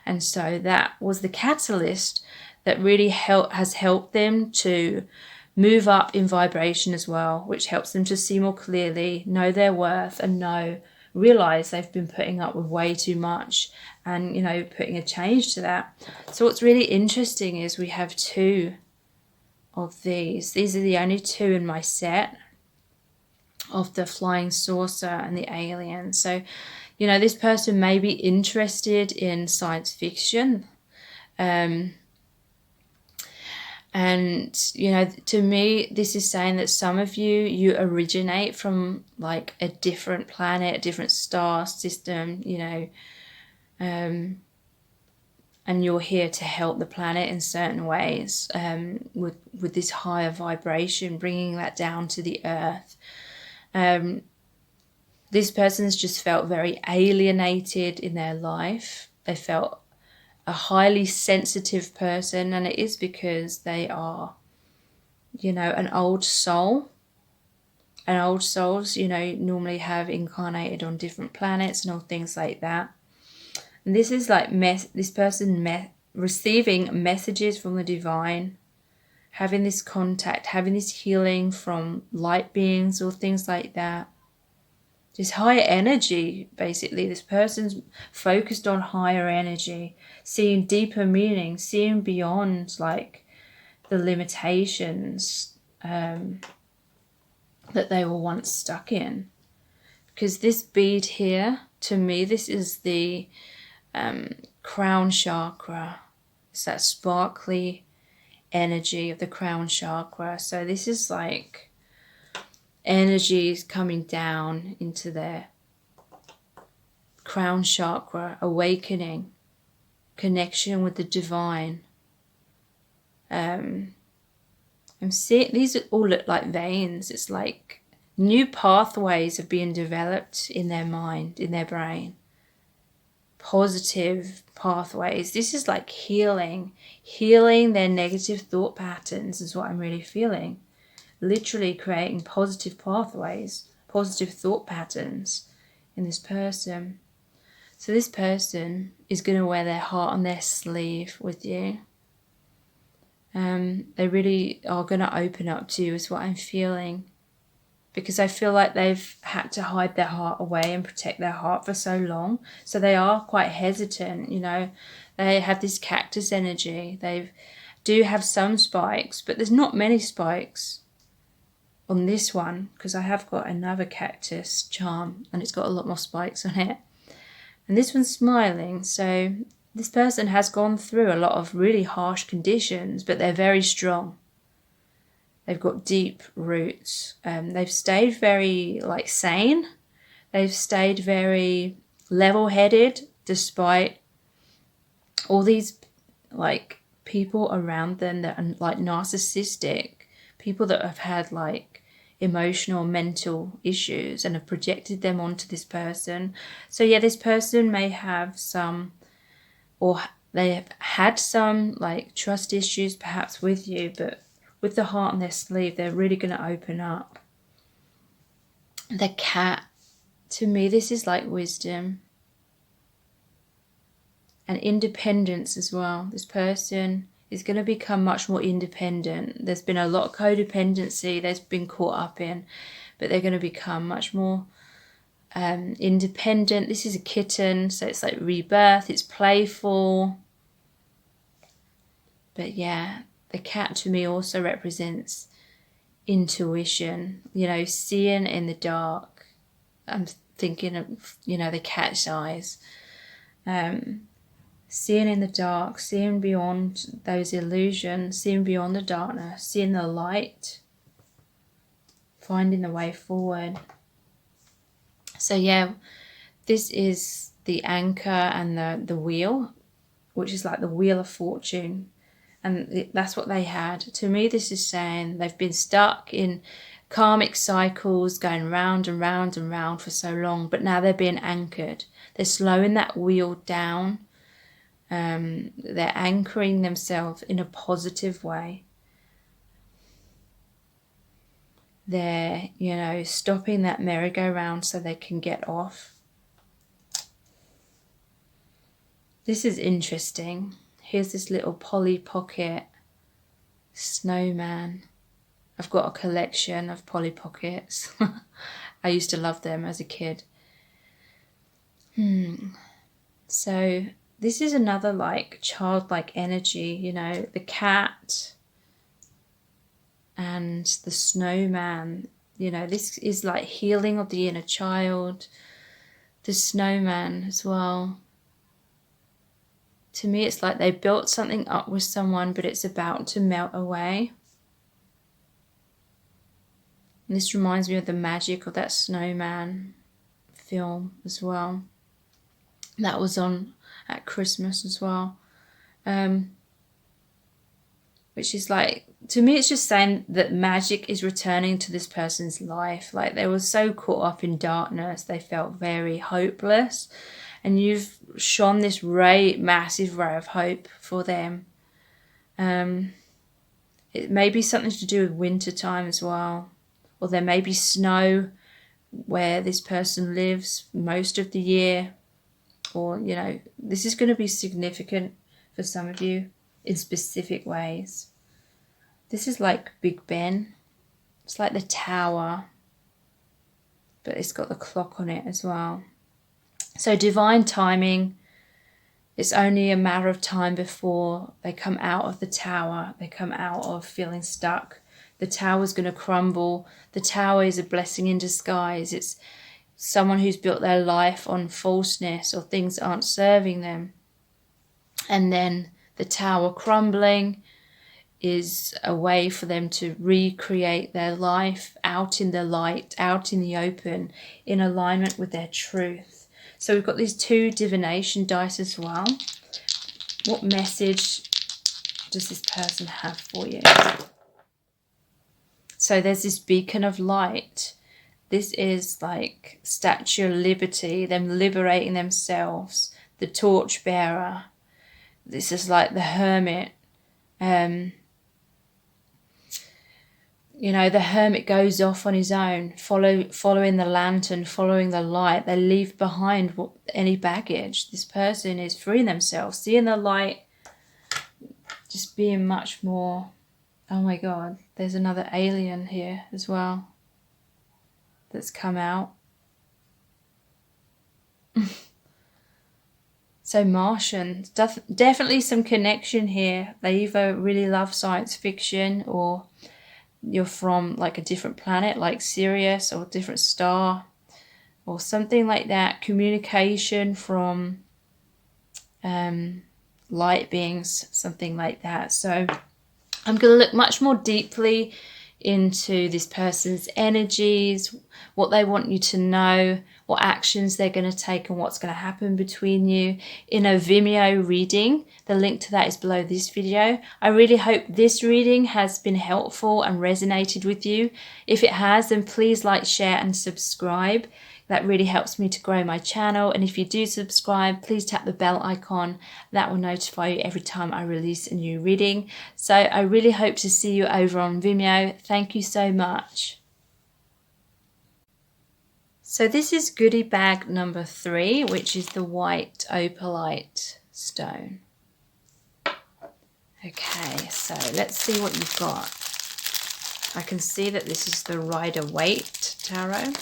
And so that was the catalyst that really has helped them to move up in vibration as well, which helps them to see more clearly, know their worth, and realize they've been putting up with way too much, and putting a change to that. So what's really interesting is we have 2 of these are the only 2 in my set of the flying saucer and the alien. So this person may be interested in science fiction, and to me this is saying that some of you originate from like a different planet, a different star system, and you're here to help the planet in certain ways, with this higher vibration, bringing that down to the earth. This person's just felt very alienated in their life. They felt a highly sensitive person, and it is because they are, an old soul. And old souls, normally have incarnated on different planets and all things like that. And this is like this person receiving messages from the divine, having this contact, having this healing from light beings or things like that. This higher energy, basically. This person's focused on higher energy, seeing deeper meaning, seeing beyond like the limitations that they were once stuck in. Because this bead here, to me, this is the crown chakra. It's that sparkly energy of the crown chakra. So this is like energy is coming down into their crown chakra, awakening, connection with the divine. I'm seeing these all look like veins. It's like new pathways are being developed in their mind, in their brain. Positive pathways. This is like healing their negative thought patterns is what I'm really feeling. Literally creating positive pathways, positive thought patterns in this person. So this person is going to wear their heart on their sleeve with you. They really are going to open up to you is what I'm feeling. Because I feel like they've had to hide their heart away and protect their heart for so long. So they are quite hesitant, They have this cactus energy. They do have some spikes, but there's not many spikes on this one, because I have got another cactus charm and it's got a lot more spikes on it. And this one's smiling. So this person has gone through a lot of really harsh conditions, but they're very strong. They've got deep roots. They've stayed very sane. They've stayed very level-headed despite all these people around them that are narcissistic, people that have had emotional, mental issues and have projected them onto this person. So yeah, this person may have some, or they have had some trust issues perhaps with you, but with the heart on their sleeve, they're really going to open up. The cat, to me, this is like wisdom and independence as well. This person is going to become much more independent. There's been a lot of codependency they've been caught up in, but they're going to become much more independent. This is a kitten, so it's like rebirth, it's playful. But yeah, the cat to me also represents intuition, you know, seeing in the dark. I'm thinking of, you know, the cat's eyes. Seeing in the dark, seeing beyond those illusions, seeing beyond the darkness, seeing the light, finding the way forward. So yeah, this is the anchor and the wheel, which is like the wheel of fortune. And that's what they had. To me, this is saying they've been stuck in karmic cycles going round and round and round for so long, but now they're being anchored. They're slowing that wheel down. They're anchoring themselves in a positive way. They're, you know, stopping that merry-go-round so they can get off. This is interesting. Here's this little Polly Pocket snowman. I've got a collection of Polly Pockets. I used to love them as a kid. So this is another like childlike energy, you know, the cat and the snowman. You know, this is like healing of the inner child. The snowman as well. To me, it's like they built something up with someone, but it's about to melt away. And this reminds me of the magic of that snowman film as well. That was on at Christmas as well. Which is like, to me, it's just saying that magic is returning to this person's life. Like they were so caught up in darkness, they felt very hopeless. And you've shone this ray, massive ray of hope for them. It may be something to do with winter time as well. Or there may be snow where this person lives most of the year. Or, you know, this is going to be significant for some of you in specific ways. This is like Big Ben. It's like the tower. But it's got the clock on it as well. So divine timing, it's only a matter of time before they come out of the tower. They come out of feeling stuck. The tower's going to crumble. The tower is a blessing in disguise. It's someone who's built their life on falseness or things that aren't serving them. And then the tower crumbling is a way for them to recreate their life out in the light, out in the open, in alignment with their truth. So we've got these two divination dice as well. What message does this person have for you? So there's this beacon of light. This is like Statue of Liberty, them liberating themselves. The torchbearer. This is like the hermit. You know, the hermit goes off on his own, following the lantern, following the light. They leave behind any baggage. This person is freeing themselves, seeing the light, just being much more... Oh my God, there's another alien here as well that's come out. So Martian, definitely some connection here. They either really love science fiction or... you're from like a different planet, like Sirius or a different star or something like that. Communication from light beings, something like that. So I'm going to look much more deeply into this person's energies, what they want you to know, what actions they're going to take and what's going to happen between you in a Vimeo reading. The link to that is below this video. I really hope this reading has been helpful and resonated with you. If it has, then please like, share and subscribe. That really helps me to grow my channel. And if you do subscribe, please tap the bell icon. That will notify you every time I release a new reading. So I really hope to see you over on Vimeo. Thank you so much. So this is goodie bag number 3, which is the white opalite stone. Okay, so let's see what you've got. I can see that this is the Rider-Waite Tarot.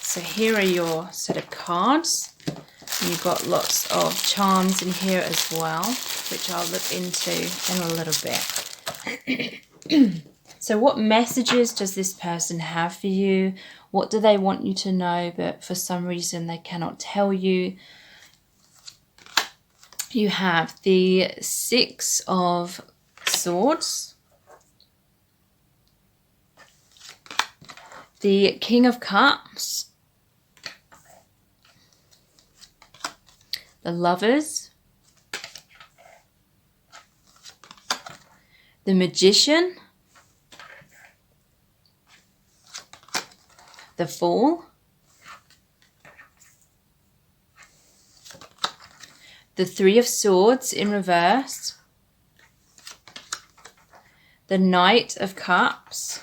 So here are your set of cards. And you've got lots of charms in here as well, which I'll look into in a little bit. So what messages does this person have for you? What do they want you to know, but for some reason they cannot tell you? You have the Six of Swords, the King of Cups, the Lovers, the Magician, the Fool, the Three of Swords in reverse, the Knight of Cups,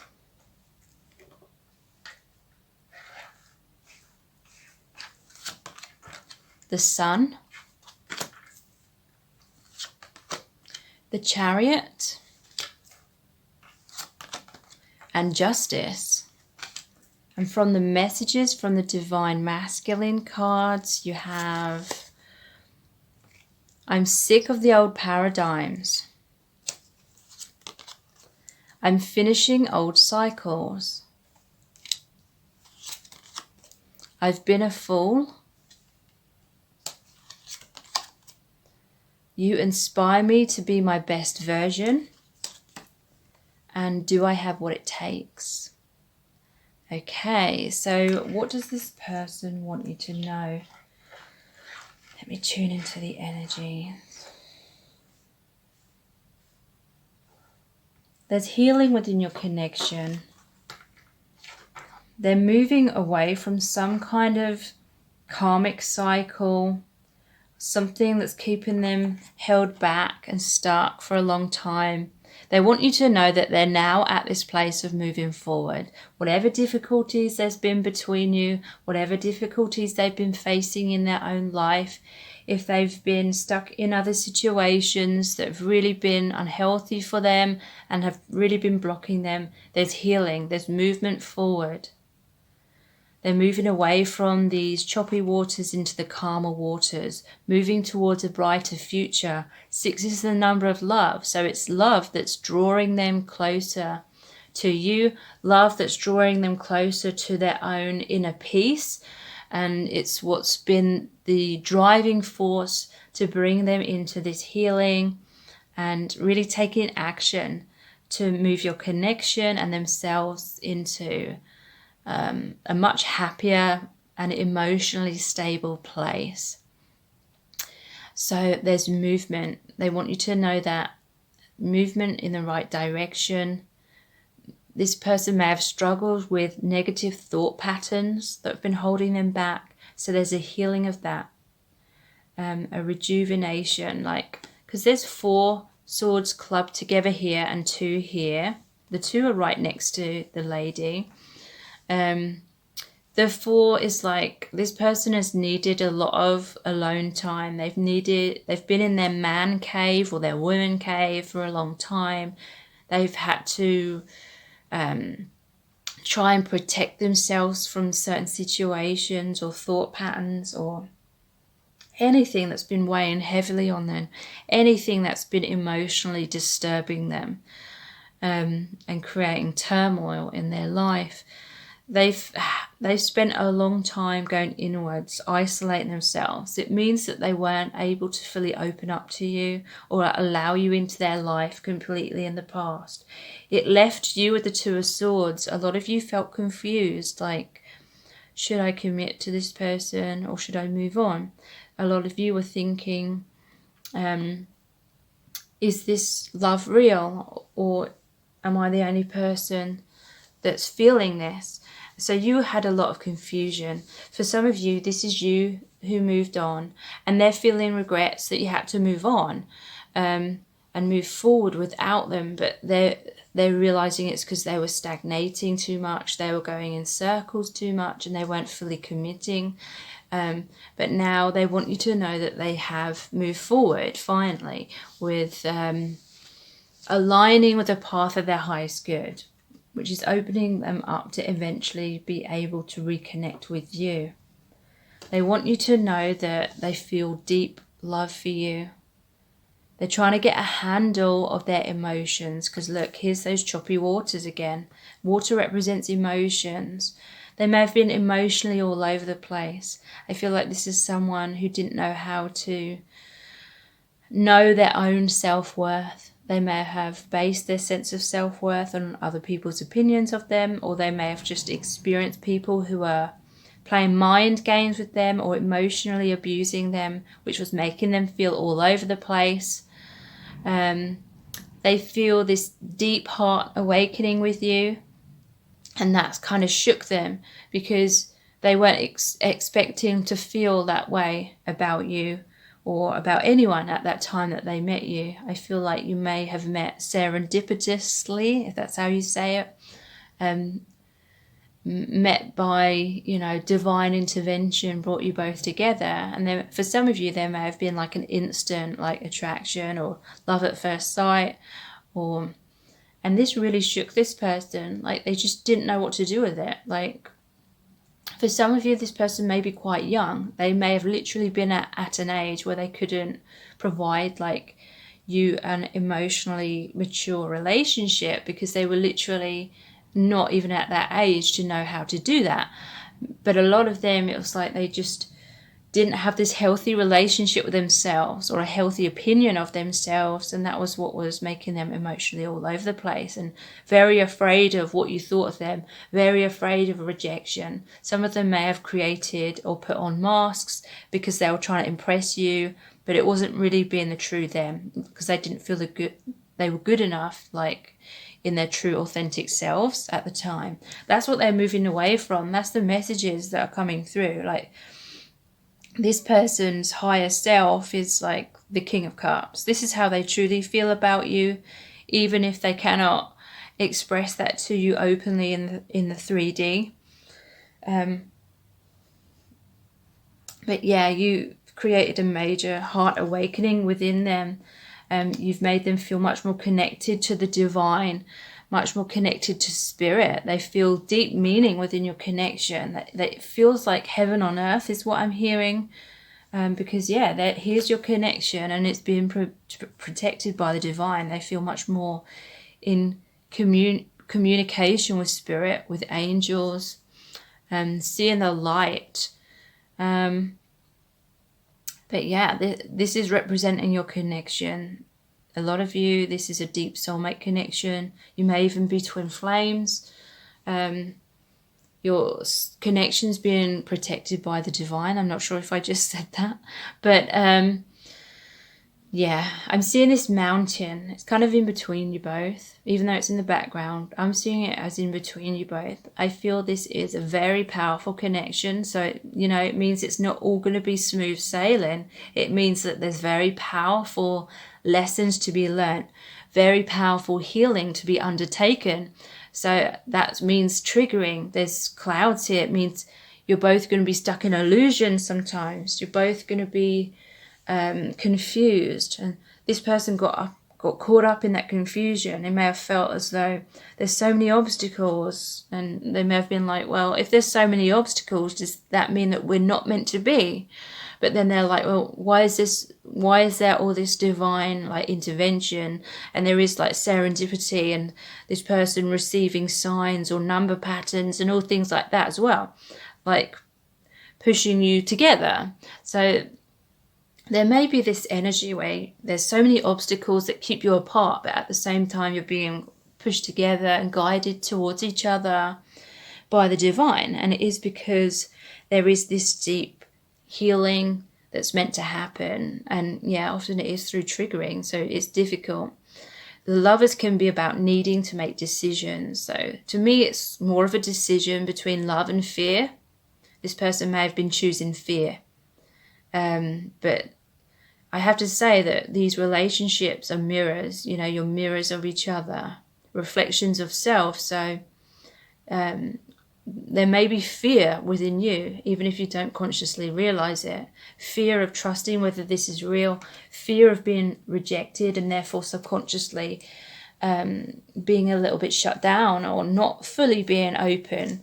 the Sun, the Chariot, and Justice. And from the messages from the Divine Masculine cards, you have, I'm sick of the old paradigms. I'm finishing old cycles. I've been a fool. You inspire me to be my best version. And do I have what it takes? Okay, so what does this person want you to know? Let me tune into the energy. There's healing within your connection. They're moving away from some kind of karmic cycle, something that's keeping them held back and stuck for a long time. They want you to know that they're now at this place of moving forward. Whatever difficulties there's been between you, whatever difficulties they've been facing in their own life, if they've been stuck in other situations that have really been unhealthy for them and have really been blocking them, there's healing, there's movement forward. They're moving away from these choppy waters into the calmer waters, moving towards a brighter future. 6 is the number of love, so it's love that's drawing them closer to you, love that's drawing them closer to their own inner peace, and it's what's been the driving force to bring them into this healing and really taking action to move your connection and themselves into a much happier and emotionally stable place. So there's movement. They want you to know that movement in the right direction. This person may have struggled with negative thought patterns that have been holding them back. So there's a healing of that, a rejuvenation, because there's 4 swords clubbed together here and 2 here. The 2 are right next to the lady. The 4 is this person has needed a lot of alone time. They've been in their man cave or their woman cave for a long time. They've had to try and protect themselves from certain situations or thought patterns or anything that's been weighing heavily on them, anything that's been emotionally disturbing them and creating turmoil in their life. They've spent a long time going inwards, isolating themselves. It means that they weren't able to fully open up to you or allow you into their life completely in the past. It left you with the 2 of Swords. A lot of you felt confused, should I commit to this person or should I move on? A lot of you were thinking, is this love real, or am I the only person that's feeling this? So you had a lot of confusion. For some of you, this is you who moved on and they're feeling regrets that you had to move on. and move forward without them, but they're realizing it's because they were stagnating too much, they were going in circles too much, and they weren't fully committing. But now they want you to know that they have moved forward finally with aligning with the path of their highest good, which is opening them up to eventually be able to reconnect with you. They want you to know that they feel deep love for you. They're trying to get a handle of their emotions, because look, here's those choppy waters again. Water represents emotions. They may have been emotionally all over the place. I feel like this is someone who didn't know how to know their own self-worth. They may have based their sense of self-worth on other people's opinions of them, or they may have just experienced people who are playing mind games with them or emotionally abusing them, which was making them feel all over the place. They feel this deep heart awakening with you, and that's kind of shook them because they weren't expecting to feel that way about you or about anyone at that time that they met you. I feel like you may have met serendipitously, if that's how you say it, met by, divine intervention brought you both together. And then for some of you, there may have been like an instant attraction or love at first sight, and this really shook this person. They just didn't know what to do with it. For some of you, this person may be quite young. They may have literally been at an age where they couldn't provide you an emotionally mature relationship because they were literally not even at that age to know how to do that. But a lot of them, it was like they just didn't have this healthy relationship with themselves or a healthy opinion of themselves, and that was what was making them emotionally all over the place and very afraid of what you thought of them, very afraid of rejection. Some of them may have created or put on masks because they were trying to impress you, but it wasn't really being the true them because they didn't feel they were good enough in their true authentic selves at the time. That's what they're moving away from. That's the messages that are coming through. This person's higher self is the King of Cups. This is how they truly feel about you, even if they cannot express that to you openly in the 3D. But yeah, you created a major heart awakening within them. You've made them feel much more connected to the divine, much more connected to spirit. They feel deep meaning within your connection. That it feels like heaven on earth is what I'm hearing. Because here's your connection, and it's being protected by the divine. They feel much more in communication with spirit, with angels, seeing the light. But yeah, this is representing your connection. A lot of you, this is a deep soulmate connection. You may even be twin flames. Your connection's being protected by the divine. I'm not sure if I just said that. But yeah, I'm seeing this mountain. It's kind of in between you both. Even though it's in the background, I'm seeing it as in between you both. I feel this is a very powerful connection. So, it means it's not all going to be smooth sailing. It means that there's very powerful lessons to be learned, very powerful healing to be undertaken. So that means triggering. There's clouds here. It means you're both going to be stuck in illusion sometimes. You're both going to be confused. And this person got caught up in that confusion. They may have felt as though there's so many obstacles, and they may have been like, well, if there's so many obstacles, does that mean that we're not meant to be? But then they're like, well, why is there all this divine intervention, and there is serendipity and this person receiving signs or number patterns and all things like that as well, pushing you together. So there may be this energy where there's so many obstacles that keep you apart, but at the same time you're being pushed together and guided towards each other by the divine. And it is because there is this deep healing that's meant to happen. And yeah, often it is through triggering, so it's difficult. The lovers can be about needing to make decisions. So to me, it's more of a decision between love and fear. This person may have been choosing fear. But I have to say that these relationships are mirrors, you know, you're mirrors of each other, reflections of self. So there may be fear within you, even if you don't consciously realize it. Fear of trusting whether this is real, fear of being rejected and therefore subconsciously being a little bit shut down or not fully being open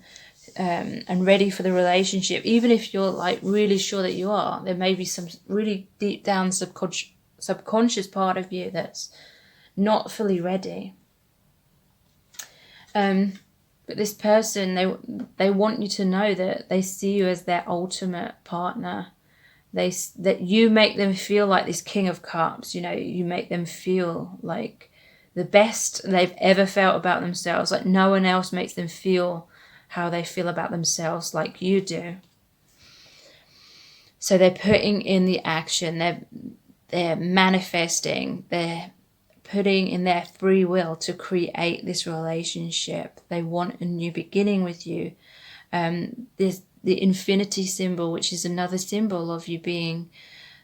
and ready for the relationship. Even if you're like really sure that you are, there may be some really deep down subconscious part of you that's not fully ready. But this person, they want you to know that they see you as their ultimate partner. That you make them feel like this King of Cups. You know, you make them feel like the best they've ever felt about themselves. Like no one else makes them feel how they feel about themselves like you do. So they're putting in the action. They're manifesting. They're putting in their free will to create this relationship. They want a new beginning with you. There's the infinity symbol, which is another symbol of you being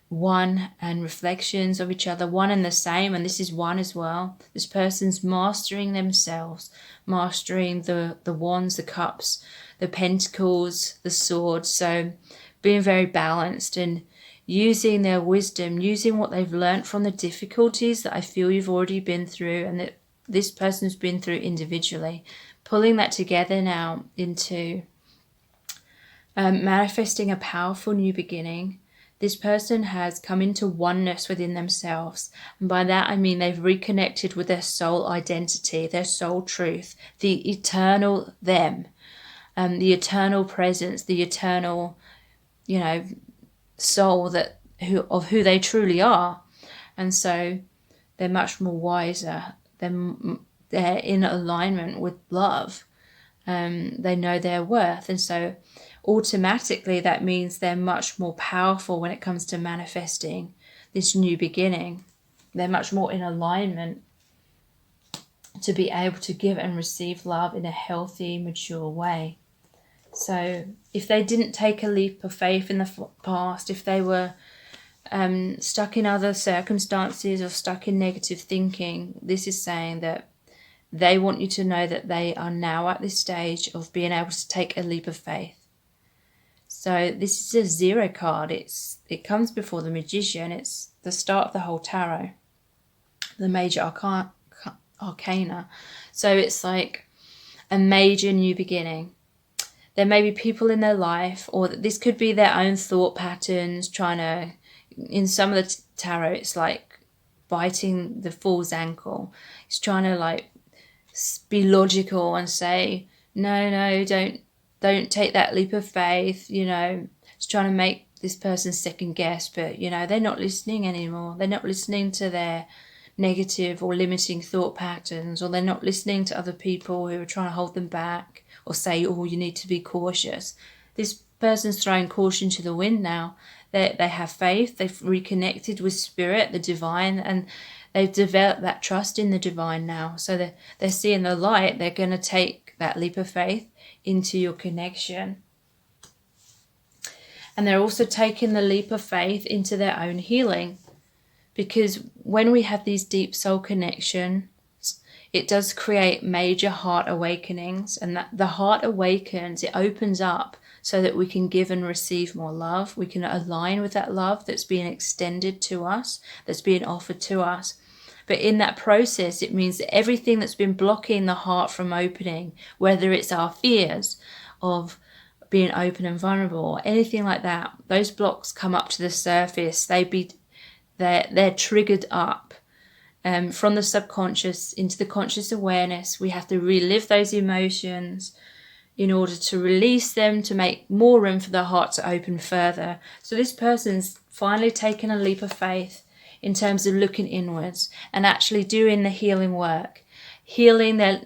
one and reflections of each other, one and the same, and this is one as well. This person's mastering themselves, mastering the wands, the cups, the pentacles, the swords. So being very balanced and using their wisdom, using what they've learned from the difficulties that I feel you've already been through and that this person's been through individually, pulling that together now into manifesting a powerful new beginning. This person has come into oneness within themselves. And by that, I mean they've reconnected with their soul identity, their soul truth, the eternal them, the eternal presence, the eternal, you know, soul of who they truly are. And so they're much more wiser. They're in alignment with love. They know their worth. And so automatically that means they're much more powerful when it comes to manifesting this new beginning. They're much more in alignment to be able to give and receive love in a healthy, mature way. So if they didn't take a leap of faith in the past, if they were stuck in other circumstances or stuck in negative thinking, this is saying that they want you to know that they are now at this stage of being able to take a leap of faith. So this is a 0 card. It comes before the Magician. It's the start of the whole tarot, the major arcana. So it's like a major new beginning. There may be people in their life, or this could be their own thought patterns trying to, in some of the tarot, it's like biting the fool's ankle. It's trying to like be logical and say, no, don't take that leap of faith, you know. It's trying to make this person second guess, but, you know, they're not listening anymore. They're not listening to their negative or limiting thought patterns, or they're not listening to other people who are trying to hold them back or say, oh, you need to be cautious. This person's throwing caution to the wind now. They have faith. They've reconnected with spirit, the divine, and they've developed that trust in the divine now. So they're seeing the light. They're going to take that leap of faith into your connection. And they're also taking the leap of faith into their own healing. Because when we have these deep soul connections, it does create major heart awakenings. And that the heart awakens, it opens up so that we can give and receive more love. We can align with that love that's being extended to us, that's being offered to us. But in that process, it means that everything that's been blocking the heart from opening, whether it's our fears of being open and vulnerable or anything like that, those blocks come up to the surface. They're triggered up from the subconscious into the conscious awareness. We have to relive those emotions in order to release them, to make more room for the heart to open further. So this person's finally taken a leap of faith in terms of looking inwards and actually doing the healing work, healing their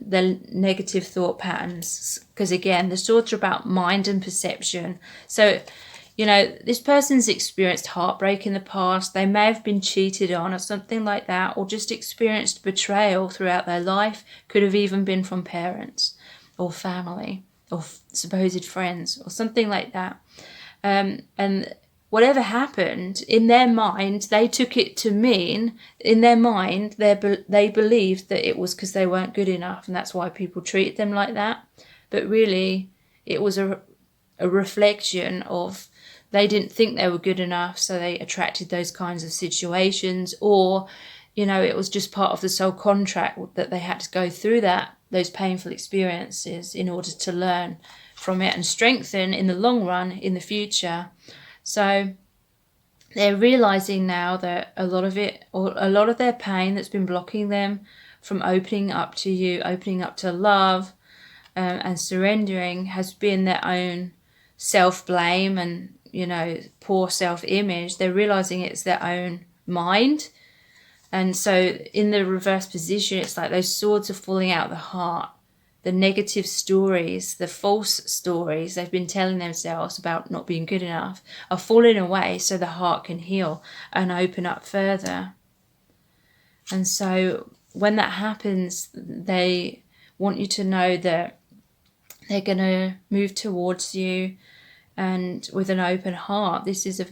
negative thought patterns. Because again, the swords are about mind and perception. So, you know, this person's experienced heartbreak in the past. They may have been cheated on or something like that, or just experienced betrayal throughout their life. Could have even been from parents or family or supposed friends or something like that. And whatever happened, in their mind, they took it to mean, in their mind, they believed that it was because they weren't good enough, and that's why people treated them like that. But really, it was a reflection of they didn't think they were good enough, so they attracted those kinds of situations, or, you know, it was just part of the soul contract that they had to go through those painful experiences in order to learn from it and strengthen in the long run in the future. So they're realizing now that a lot of it, or a lot of their pain that's been blocking them from opening up to you, opening up to love, and surrendering, has been their own self-blame and, you know, poor self-image. They're realizing it's their own mind. And so in the reverse position, it's like those swords are falling out of the heart. The negative stories, the false stories they've been telling themselves about not being good enough are falling away so the heart can heal and open up further. And so when that happens, they want you to know that they're going to move towards you and with an open heart. This is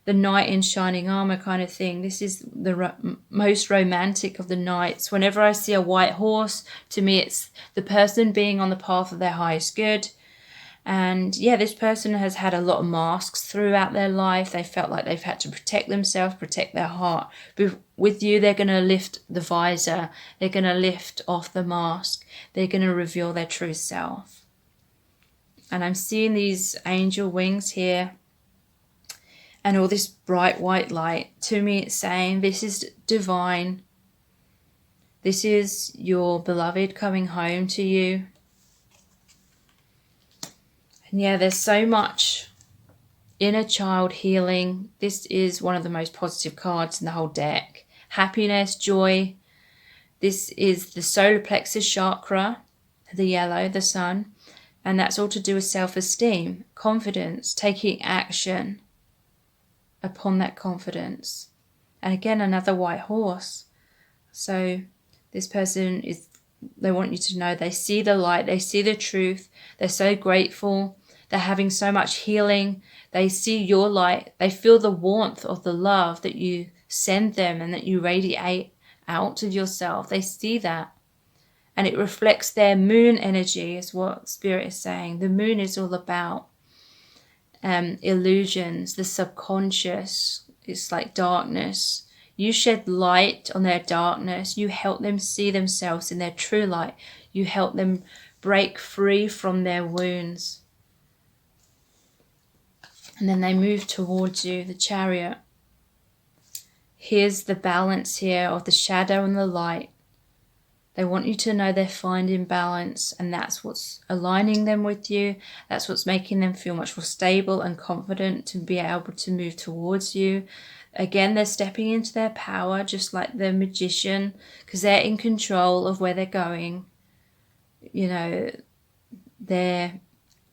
the knight in shining armor kind of thing. This is the most romantic of the knights. Whenever I see a white horse, to me it's the person being on the path of their highest good. And yeah, this person has had a lot of masks throughout their life. They felt like they've had to protect themselves, protect their heart. But with you, they're going to lift the visor. They're going to lift off the mask. They're going to reveal their true self. And I'm seeing these angel wings here and all this bright white light. To me, it's saying this is divine. This is your beloved coming home to you. And yeah, there's so much inner child healing. This is one of the most positive cards in the whole deck. Happiness, joy. This is the solar plexus chakra, the yellow, the sun. And that's all to do with self-esteem, confidence, taking action upon that confidence. And again, another white horse. So this person is, they want you to know they see the light, they see the truth, they're so grateful, they're having so much healing, they see your light, they feel the warmth of the love that you send them and that you radiate out of yourself. They see that. And it reflects their moon energy, is what Spirit is saying. The moon is all about illusions, the subconscious. It's like darkness. You shed light on their darkness. You help them see themselves in their true light. You help them break free from their wounds. And then they move towards you, the Chariot. Here's the balance here of the shadow and the light. They want you to know they're finding balance, and that's what's aligning them with you. That's what's making them feel much more stable and confident to be able to move towards you. Again, they're stepping into their power, just like the magician, because they're in control of where they're going. You know, they're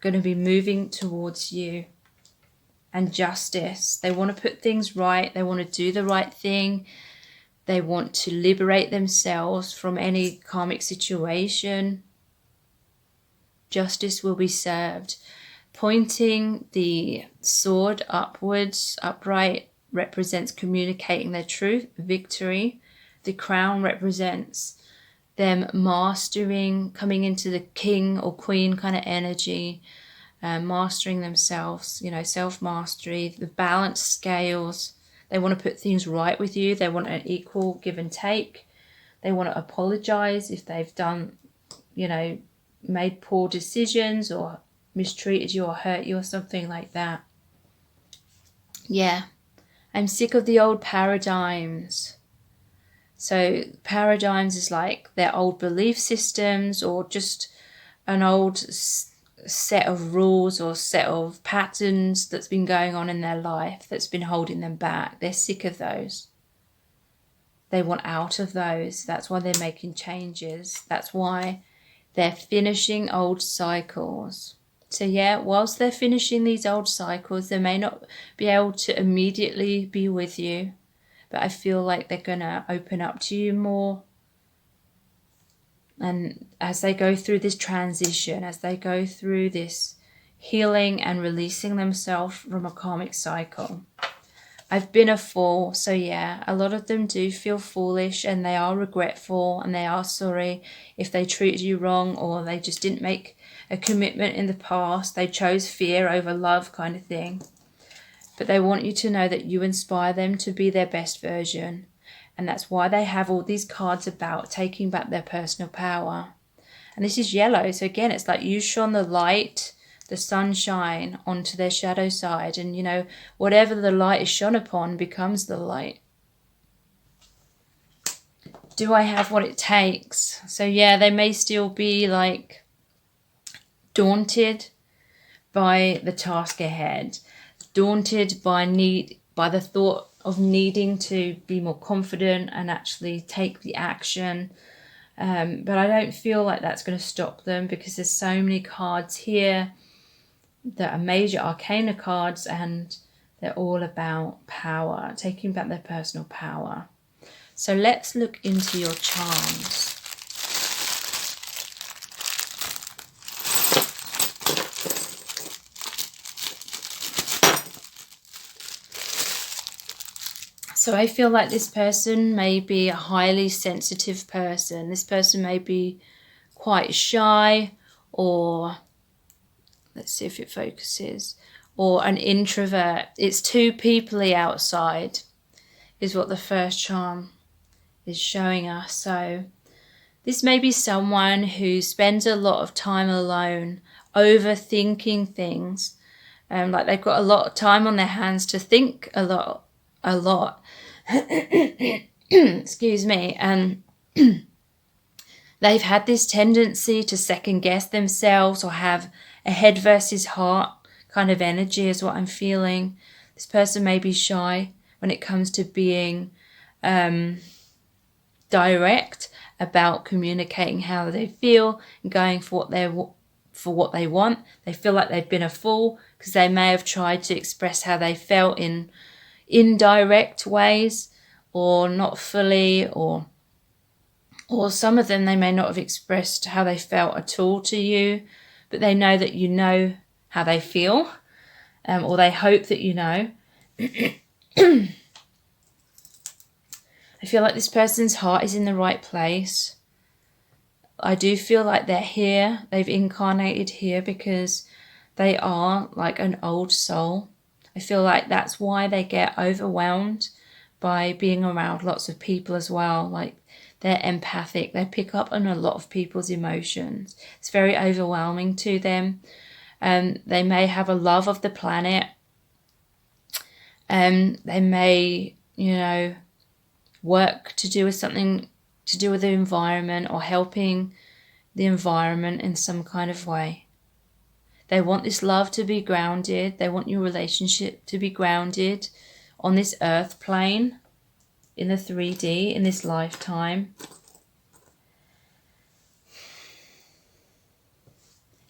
going to be moving towards you. And justice. They want to put things right. They want to do the right thing. They want to liberate themselves from any karmic situation. Justice will be served. Pointing the sword upwards, upright, represents communicating their truth, victory. The crown represents them mastering, coming into the king or queen kind of energy, mastering themselves, you know, self-mastery. The balance scales. They want to put things right with you. They want an equal give and take. They want to apologize if they've done, you know, made poor decisions or mistreated you or hurt you or something like that. Yeah, I'm sick of the old paradigms. So paradigms is like their old belief systems or just an old set of rules or set of patterns that's been going on in their life that's been holding them back. They're sick of those. They want out of those. That's why they're making changes. That's why they're finishing old cycles. So yeah, whilst they're finishing these old cycles, they may not be able to immediately be with you, but I feel like they're going to open up to you more. And as they go through this transition, as they go through this, healing and releasing themselves from a karmic cycle. I've been a fool, so yeah, a lot of them do feel foolish and they are regretful and they are sorry if they treated you wrong or they just didn't make a commitment in the past. They chose fear over love kind of thing. But they want you to know that you inspire them to be their best version. And that's why they have all these cards about taking back their personal power. And this is yellow. So again, it's like you shone the light, the sunshine onto their shadow side. And, you know, whatever the light is shone upon becomes the light. Do I have what it takes? So yeah, they may still be like daunted by the task ahead. Daunted by the thought of needing to be more confident and actually take the action. But I don't feel like that's going to stop them because there's so many cards here that are major arcana cards and they're all about power, taking back their personal power. So let's look into your charms. So I feel like this person may be a highly sensitive person. This person may be quite shy, or let's see if it focuses, or an introvert. It's too peoply outside is what the first charm is showing us. So this may be someone who spends a lot of time alone, overthinking things. Like they've got a lot of time on their hands to think a lot. Excuse me. And they've had this tendency to second guess themselves or have a head versus heart kind of energy is what I'm feeling. This person may be shy when it comes to being direct about communicating how they feel and going for what they want. They feel like they've been a fool because they may have tried to express how they felt in indirect ways or not fully, or some of them they may not have expressed how they felt at all to you, but they know that you know how they feel, or they hope that you know. I feel like this person's heart is in the right place. I do feel like they're here, they've incarnated here because they are like an old soul. I feel like that's why they get overwhelmed by being around lots of people as well. Like they're empathic. They pick up on a lot of people's emotions. It's very overwhelming to them. They may have a love of the planet. They may, you know, work to do with something to do with the environment or helping the environment in some kind of way. They want this love to be grounded. They want your relationship to be grounded on this earth plane, in the 3D, in this lifetime.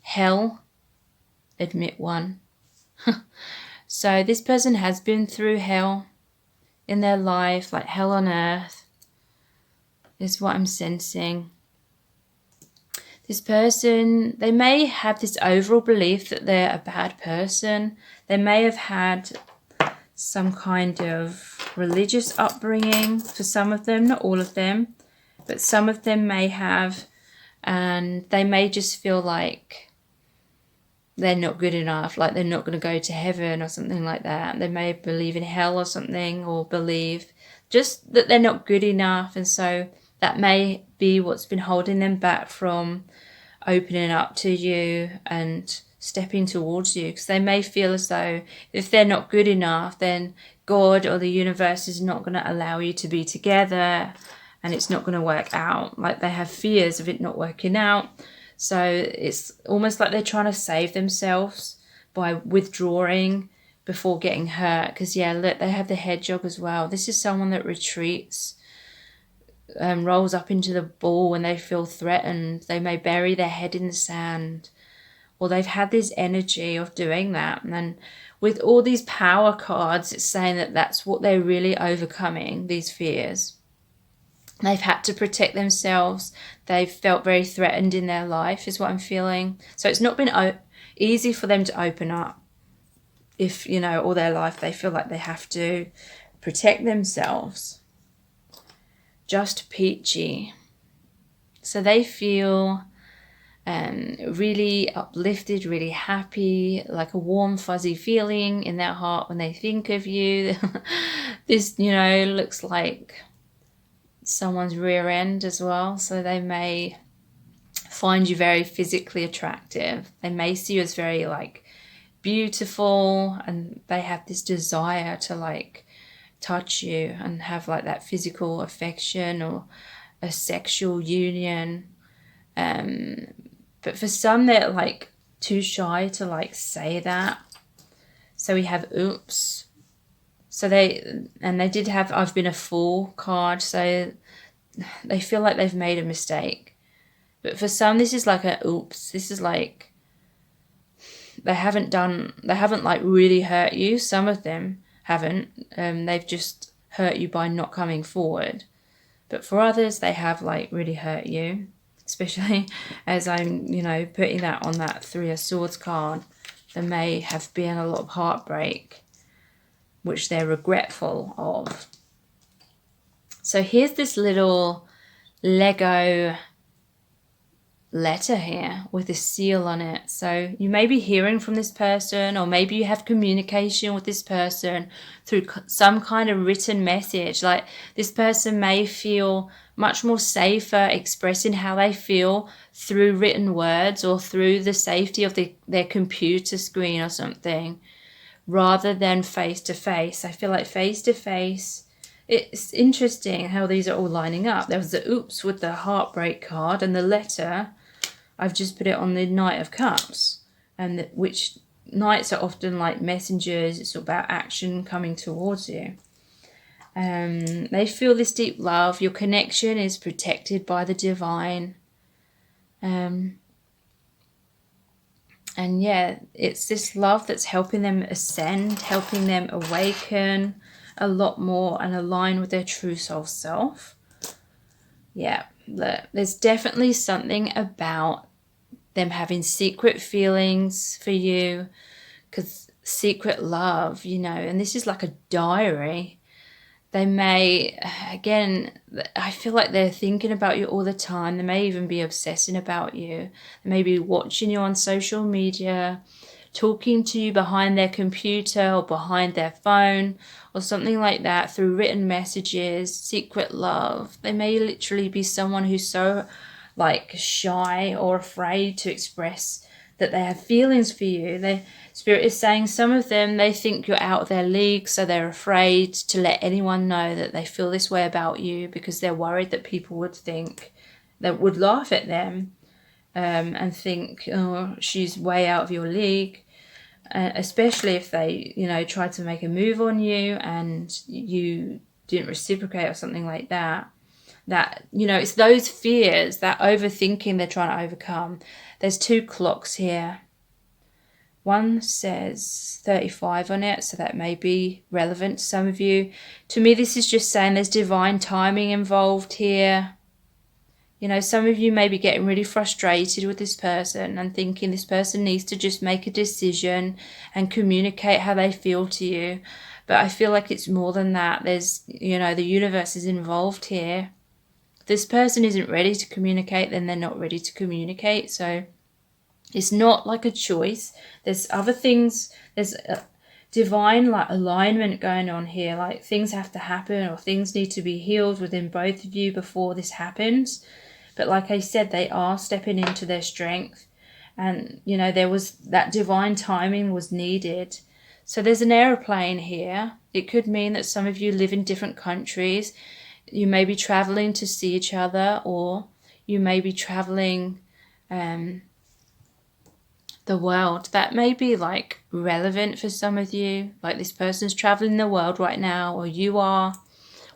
Hell, admit one. So this person has been through hell in their life, like hell on earth, is what I'm sensing. This person, they may have this overall belief that they're a bad person. They may have had some kind of religious upbringing for some of them, not all of them, but some of them may have, and they may just feel like they're not good enough, like they're not going to go to heaven or something like that. They may believe in hell or something, or believe just that they're not good enough, and so that may be what's been holding them back from opening up to you and stepping towards you, because they may feel as though if they're not good enough, then God or the universe is not going to allow you to be together and it's not going to work out. Like they have fears of it not working out. So it's almost like they're trying to save themselves by withdrawing before getting hurt. Because yeah, look, they have the hedgehog as well. This is someone that retreats, rolls up into the ball when they feel threatened. They may bury their head in the sand, or they've had this energy of doing that. And then with all these power cards, it's saying that that's what they're really overcoming, these fears. They've had to protect themselves. They've felt very threatened in their life is what I'm feeling. So it's not been easy for them to open up. If, you know, all their life they feel like they have to protect themselves. Just peachy. So they feel really uplifted, really happy, like a warm fuzzy feeling in their heart when they think of you. This, you know, looks like someone's rear end as well. So they may find you very physically attractive. They may see you as very like beautiful, and they have this desire to like touch you and have like that physical affection or a sexual union. But for some, they're like too shy to like say that. So we have oops. So they did have I've been a fool card. So they feel like they've made a mistake. But for some, this is like a oops. This is like they haven't like really hurt you. Some of them haven't. They've just hurt you by not coming forward. But for others, they have like really hurt you. Especially as I'm, you know, putting that on that Three of Swords card. There may have been a lot of heartbreak, which they're regretful of. So here's this little Lego letter here with a seal on it. So you may be hearing from this person, or maybe you have communication with this person through some kind of written message. Like this person may feel much more safer expressing how they feel through written words or through the safety of their computer screen or something, rather than face to face. I feel like face to face, it's interesting how these are all lining up. There was the oops with the heartbreak card, and the letter, I've just put it on the Knight of Cups, and which knights are often like messengers. It's about action coming towards you. They feel this deep love. Your connection is protected by the divine. And yeah, it's this love that's helping them ascend, helping them awaken a lot more and align with their true soul self. Yeah, there's definitely something about them having secret feelings for you, because secret love, you know, and this is like a diary. They may, again, I feel like they're thinking about you all the time. They may even be obsessing about you. They may be watching you on social media, talking to you behind their computer or behind their phone or something like that through written messages, secret love. They may literally be someone who's so like shy or afraid to express that they have feelings for you. The Spirit is saying some of them, they think you're out of their league, so they're afraid to let anyone know that they feel this way about you, because they're worried that people would think, that would laugh at them and think, oh, she's way out of your league. Especially if they, you know, try to make a move on you and you didn't reciprocate or something like that. That, you know, it's those fears, that overthinking they're trying to overcome. There's two clocks here. One says 35 on it, so that may be relevant to some of you. To me, this is just saying there's divine timing involved here. You know, some of you may be getting really frustrated with this person and thinking this person needs to just make a decision and communicate how they feel to you. But I feel like it's more than that. There's, you know, the universe is involved here. If this person isn't ready to communicate, then they're not ready to communicate. So it's not like a choice. There's other things. There's a divine like alignment going on here. Like things have to happen, or things need to be healed within both of you before this happens. But like I said, they are stepping into their strength. And, you know, there was that divine timing was needed. So there's an aeroplane here. It could mean that some of you live in different countries. You may be traveling to see each other, or you may be traveling the world. That may be like relevant for some of you. Like this person's traveling the world right now, or you are.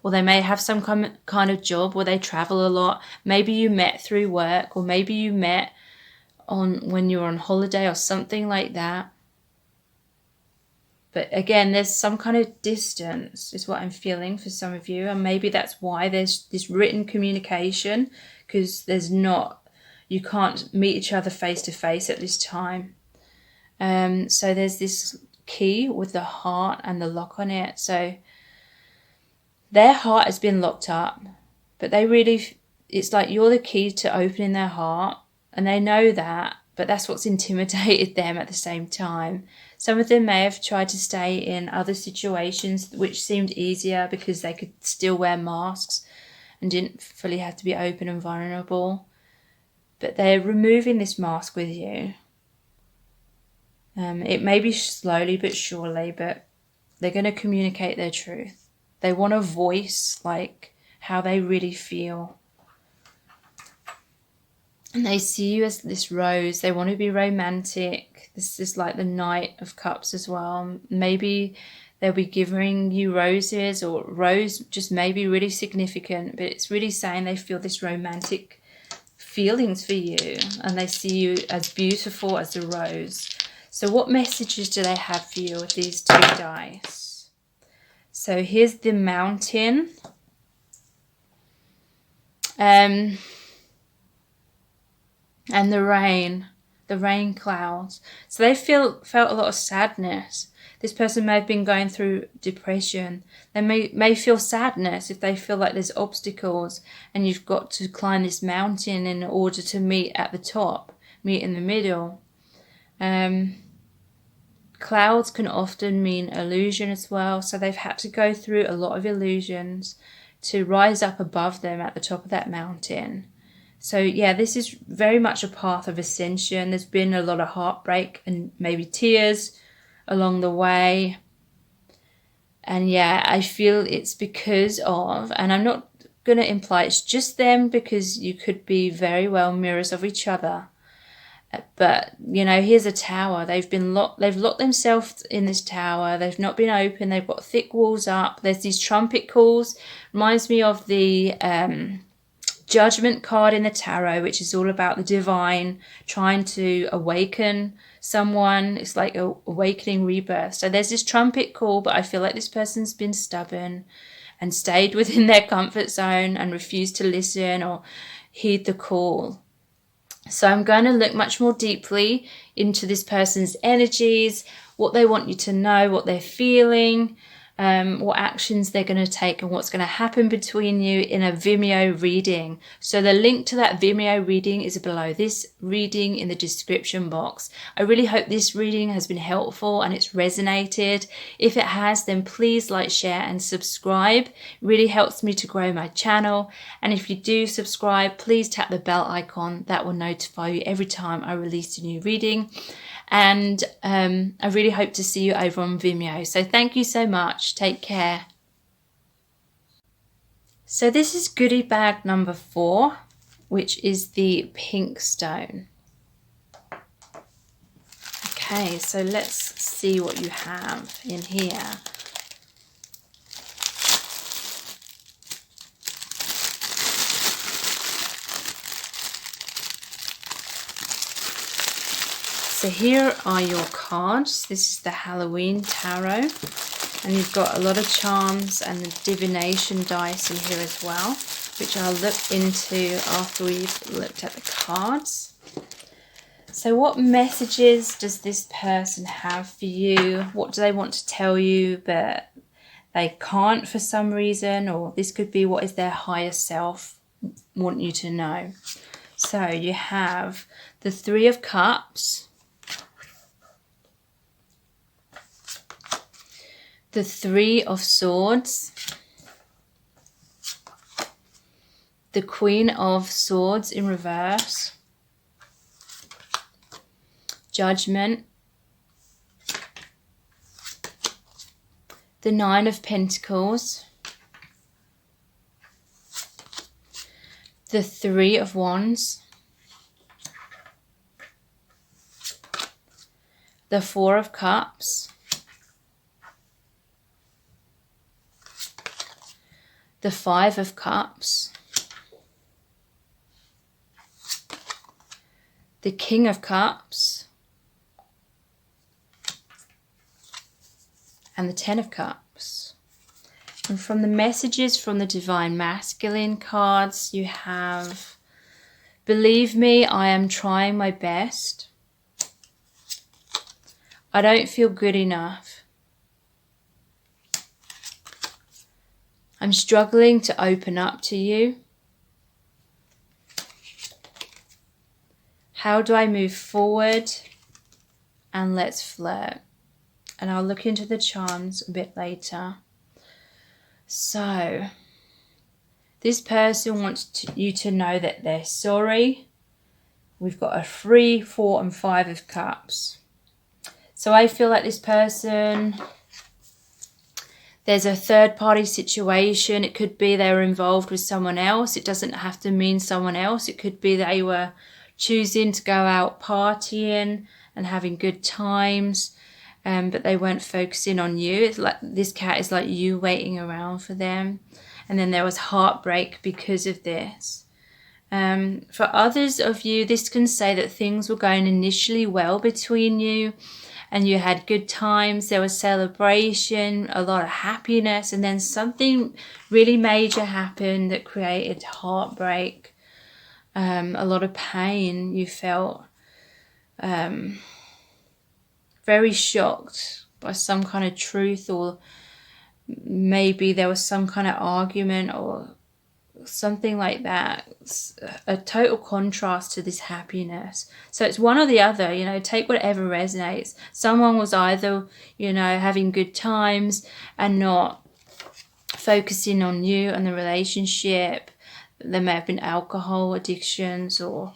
Or they may have some kind of job where they travel a lot. Maybe you met through work, or maybe you met when you were on holiday or something like that. But again, there's some kind of distance is what I'm feeling for some of you. And maybe that's why there's this written communication, because you can't meet each other face to face at this time. So there's this key with the heart and the lock on it. So their heart has been locked up, but it's like you're the key to opening their heart, and they know that, but that's what's intimidated them at the same time. Some of them may have tried to stay in other situations which seemed easier because they could still wear masks and didn't fully have to be open and vulnerable. But they're removing this mask with you. It may be slowly but surely, but they're going to communicate their truth. They want to voice like how they really feel. And they see you as this rose. They want to be romantic. This is like the Knight of Cups as well. Maybe they'll be giving you roses, or rose just may be really significant, but it's really saying they feel this romantic feelings for you, and they see you as beautiful as a rose. So what messages do they have for you with these two dice? So here's the Mountain. And the rain clouds. So they felt a lot of sadness. This person may have been going through depression. They may feel sadness if they feel like there's obstacles and you've got to climb this mountain in order to meet at the top, meet in the middle. Clouds can often mean illusion as well. So they've had to go through a lot of illusions to rise up above them at the top of that mountain. So yeah, this is very much a path of ascension. There's been a lot of heartbreak and maybe tears along the way. And yeah, I feel it's because of, and I'm not going to imply it's just them, because you could be very well mirrors of each other. But, you know, here's a tower. They've locked themselves in this tower. They've not been open. They've got thick walls up. There's these trumpet calls. Reminds me of the Judgment card in the tarot, which is all about the divine trying to awaken someone. It's like a awakening rebirth. So there's this trumpet call, but I feel like this person's been stubborn and stayed within their comfort zone and refused to listen or heed the call. So I'm going to look much more deeply into this person's energies, what they want you to know, what they're feeling, what actions they're going to take, and what's going to happen between you in a Vimeo reading. So the link to that Vimeo reading is below this reading in the description box. I really hope this reading has been helpful and it's resonated. If it has, then please like, share and subscribe. It really helps me to grow my channel. And if you do subscribe, please tap the bell icon. That will notify you every time I release a new reading. And I really hope to see you over on Vimeo. So thank you so much. Take care. So this is goodie bag number 4, which is the pink stone. Okay, so let's see what you have in here. So here are your cards. This is the Halloween Tarot. And you've got a lot of charms and the divination dice in here as well, which I'll look into after we've looked at the cards. So what messages does this person have for you? What do they want to tell you but they can't for some reason? Or this could be, what is their higher self want you to know? So you have the 3 of Cups, the 3 of Swords, the Queen of Swords in reverse, Judgment, the 9 of Pentacles, the 3 of Wands, the 4 of Cups, the 5 of Cups, the King of Cups, and the Ten of Cups. And from the messages from the Divine Masculine cards, you have, believe me, I am trying my best. I don't feel good enough. I'm struggling to open up to you. How do I move forward? And let's flirt. And I'll look into the charms a bit later. So, this person wants you to know that they're sorry. We've got a 3, 4 and 5 of Cups. So I feel like this person, there's a third party situation. It could be they were involved with someone else. It doesn't have to mean someone else. It could be they were choosing to go out partying and having good times. But they weren't focusing on you. It's like this cat is like you waiting around for them. And then there was heartbreak because of this. For others of you, this can say that things were going initially well between you and you had good times. There was celebration, a lot of happiness, and then something really major happened that created heartbreak, a lot of pain. You felt very shocked by some kind of truth, or maybe there was some kind of argument or something like that. It's a total contrast to this happiness. So it's one or the other, you know, take whatever resonates. Someone was either, you know, having good times and not focusing on you and the relationship. There may have been alcohol addictions, or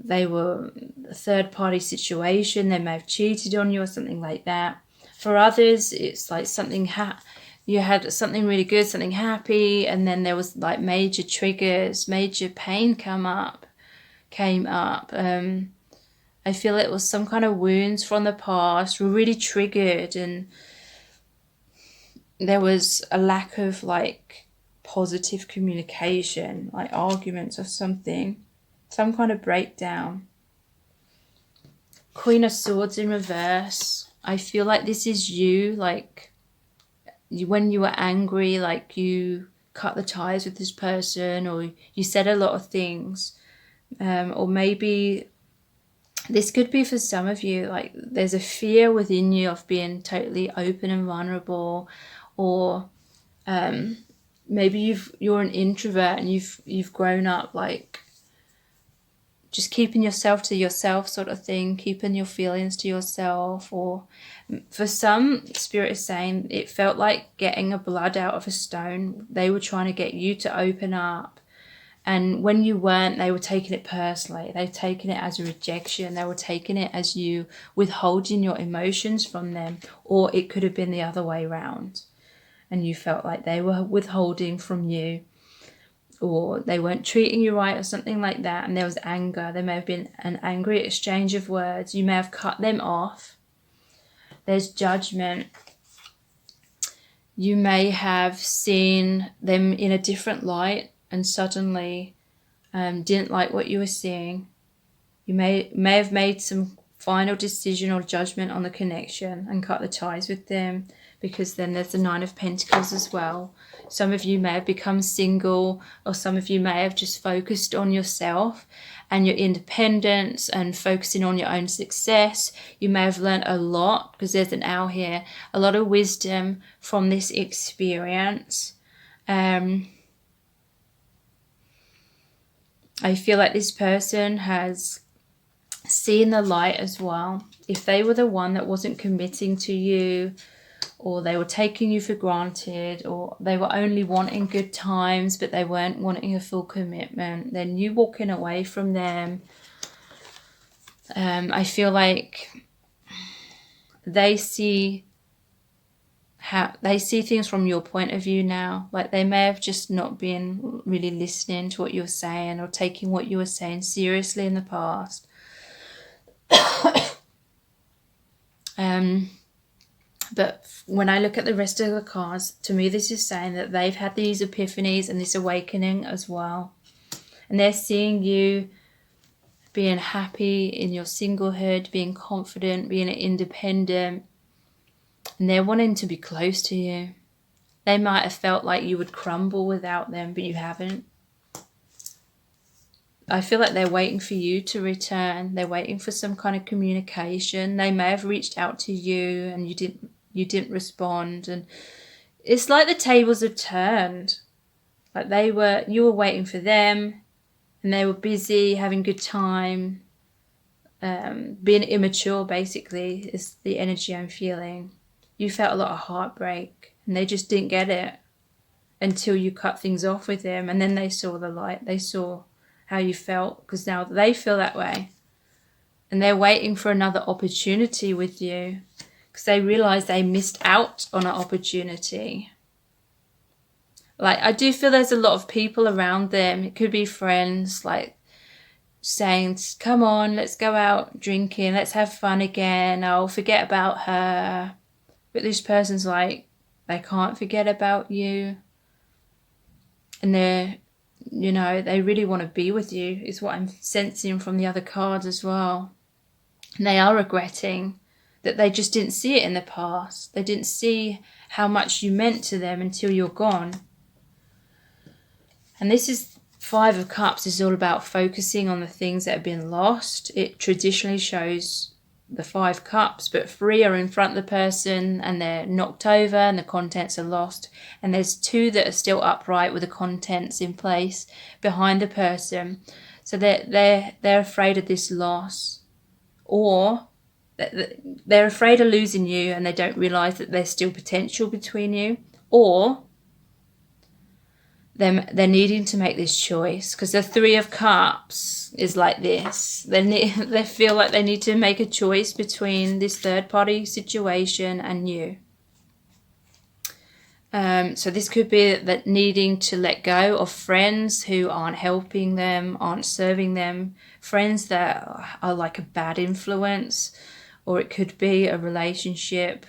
they were a third party situation. They may have cheated on you or something like that. For others, it's like something you had something really good, something happy, and then there was like major triggers, major pain came up. I feel it was some kind of wounds from the past were really triggered, and there was a lack of like positive communication, like arguments or something, some kind of breakdown. Queen of Swords in reverse. I feel like this is you, like when you were angry, like you cut the ties with this person, or you said a lot of things, or maybe this could be for some of you, like there's a fear within you of being totally open and vulnerable, or maybe you're an introvert and you've grown up like just keeping yourself to yourself sort of thing, keeping your feelings to yourself. Or for some, Spirit is saying it felt like getting a blood out of a stone. They were trying to get you to open up. And when you weren't, they were taking it personally. They were taking it as a rejection. They were taking it as you withholding your emotions from them. Or it could have been the other way around. And you felt like they were withholding from you, or they weren't treating you right or something like that, and there was anger. There may have been an angry exchange of words. You may have cut them off. There's judgment. You may have seen them in a different light and suddenly didn't like what you were seeing. You may have made some final decision or judgment on the connection and cut the ties with them, because then there's the 9 of Pentacles as well. Some of you may have become single, or some of you may have just focused on yourself and your independence and focusing on your own success. You may have learned a lot, because there's an owl here, a lot of wisdom from this experience. I feel like this person has seen the light as well. If they were the one that wasn't committing to you, or they were taking you for granted, or they were only wanting good times but they weren't wanting a full commitment, then you walking away from them, I feel like they see things from your point of view now. Like they may have just not been really listening to what you were saying, or taking what you were saying seriously in the past. But when I look at the rest of the cards, to me this is saying that they've had these epiphanies and this awakening as well. And they're seeing you being happy in your singlehood, being confident, being independent. And they're wanting to be close to you. They might have felt like you would crumble without them, but you haven't. I feel like they're waiting for you to return. They're waiting for some kind of communication. They may have reached out to you and you didn't respond. And it's like the tables have turned. Like you were waiting for them, and they were busy, having a good time, being immature, basically, is the energy I'm feeling. You felt a lot of heartbreak, and they just didn't get it until you cut things off with them, and then they saw the light. They saw how you felt, because now they feel that way, and they're waiting for another opportunity with you, because they realize they missed out on an opportunity. Like, I do feel there's a lot of people around them. It could be friends, like, saying, come on, let's go out drinking, let's have fun again, I'll forget about her. But this person's like, they can't forget about you. And they really want to be with you, is what I'm sensing from the other cards as well. And they are regretting that they just didn't see it in the past. They didn't see how much you meant to them until you're gone. And this is 5 of Cups is all about focusing on the things that have been lost. It traditionally shows the 5 cups, but 3 are in front of the person and they're knocked over and the contents are lost. And there's 2 that are still upright with the contents in place behind the person. So they're afraid of this loss, or they're afraid of losing you and they don't realize that there's still potential between you, or they're needing to make this choice, because the 3 of Cups is like this. They feel like they need to make a choice between this third party situation and you. So this could be that needing to let go of friends who aren't helping them, aren't serving them, friends that are like a bad influence, or it could be a relationship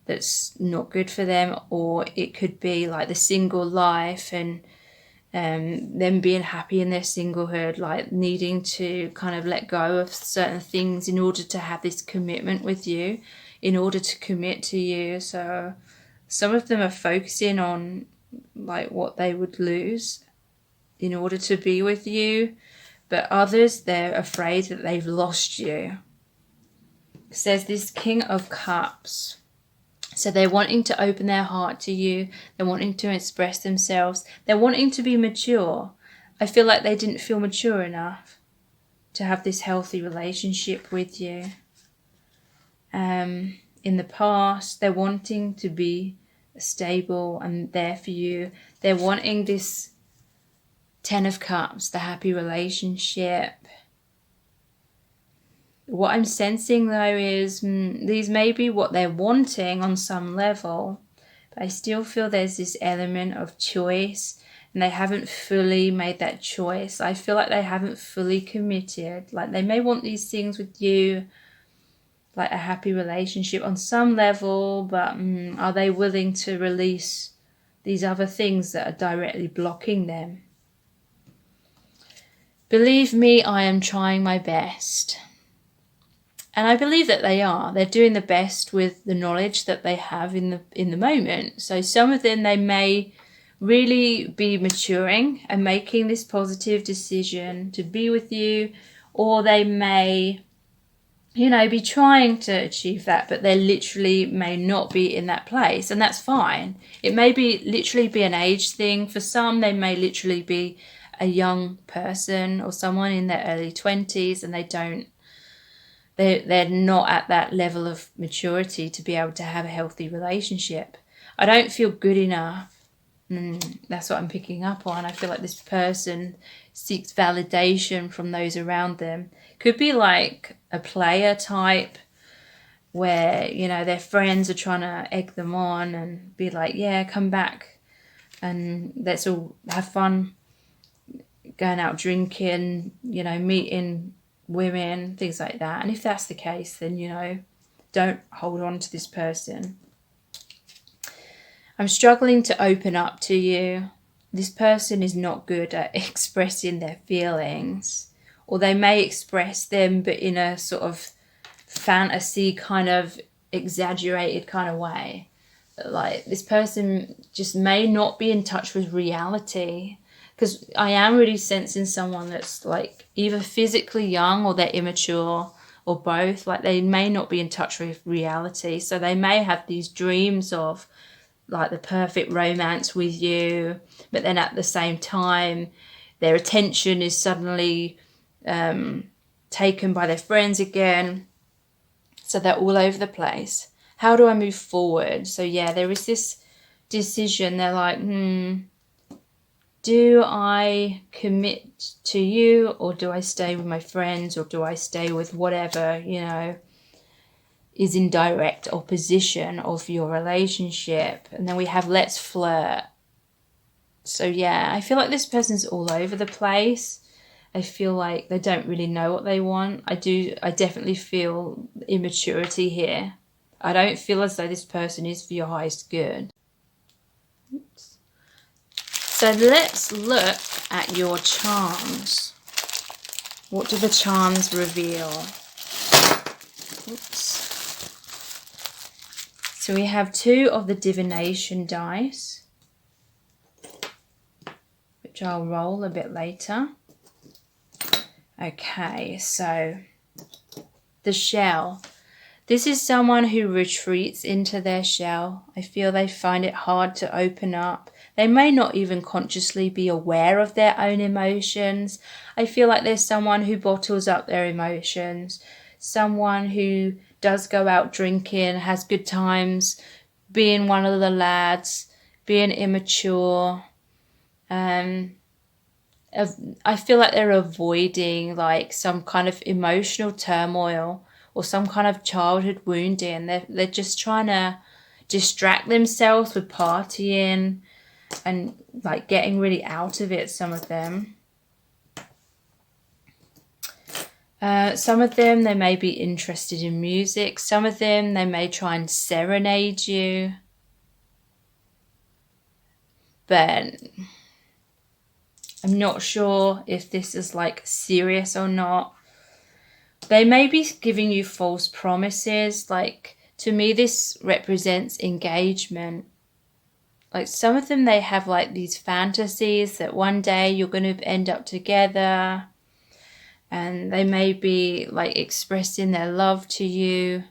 that's not good for them, or it could be like the single life and them being happy in their singlehood, like needing to kind of let go of certain things in order to have this commitment with you, in order to commit to you. So some of them are focusing on like what they would lose in order to be with you, but others, they're afraid that they've lost you. It says this King of Cups. So they're wanting to open their heart to you. They're wanting to express themselves. They're wanting to be mature. I feel like they didn't feel mature enough to have this healthy relationship with you. In the past, they're wanting to be stable and there for you. They're wanting this 10 of Cups, the happy relationship. What I'm sensing though is these may be what they're wanting on some level, but I still feel there's this element of choice and they haven't fully made that choice. I feel like they haven't fully committed. Like they may want these things with you, like a happy relationship on some level, but are they willing to release these other things that are directly blocking them? Believe me, I am trying my best. And I believe that they are. They're doing the best with the knowledge that they have in the moment. So some of them, they may really be maturing and making this positive decision to be with you, or they may, be trying to achieve that, but they literally may not be in that place, and that's fine. It may be literally be an age thing. For some, they may literally be a young person or someone in their early 20s, and they're not at that level of maturity to be able to have a healthy relationship. I don't feel good enough. That's what I'm picking up on. I feel like this person seeks validation from those around them. Could be like a player type where, their friends are trying to egg them on and be like, yeah, come back and let's all have fun, going out drinking, meeting women, things like that. And if that's the case, then, don't hold on to this person. I'm struggling to open up to you. This person is not good at expressing their feelings, or they may express them, but in a sort of fantasy kind of exaggerated kind of way. Like this person just may not be in touch with reality, because I am really sensing someone that's like either physically young or they're immature or both. Like they may not be in touch with reality, so they may have these dreams of like the perfect romance with you, but then at the same time their attention is suddenly taken by their friends again, so they're all over the place. How do I move forward? So yeah, there is this decision. They're like, do I commit to you, or do I stay with my friends, or do I stay with whatever, you know, is in direct opposition of your relationship? And then we have let's flirt. So yeah, I feel like this person's all over the place. I feel like they don't really know what they want. I definitely feel immaturity here. I don't feel as though this person is for your highest good. Oops. So let's look at your charms. What do the charms reveal? Oops. So we have 2 of the divination dice, which I'll roll a bit later. Okay, so the shell. This is someone who retreats into their shell. I feel they find it hard to open up. They may not even consciously be aware of their own emotions. I feel like there's someone who bottles up their emotions. Someone who does go out drinking, has good times, being one of the lads, being immature. I feel like they're avoiding like some kind of emotional turmoil or some kind of childhood wounding. They're just trying to distract themselves with partying and like getting really out of it, some of them. Some of them, they may be interested in music. Some of them, they may try and serenade you. But I'm not sure if this is like serious or not. They may be giving you false promises. Like, to me, this represents engagement. Like, some of them, they have like these fantasies that one day you're going to end up together. And they may be like expressing their love to you,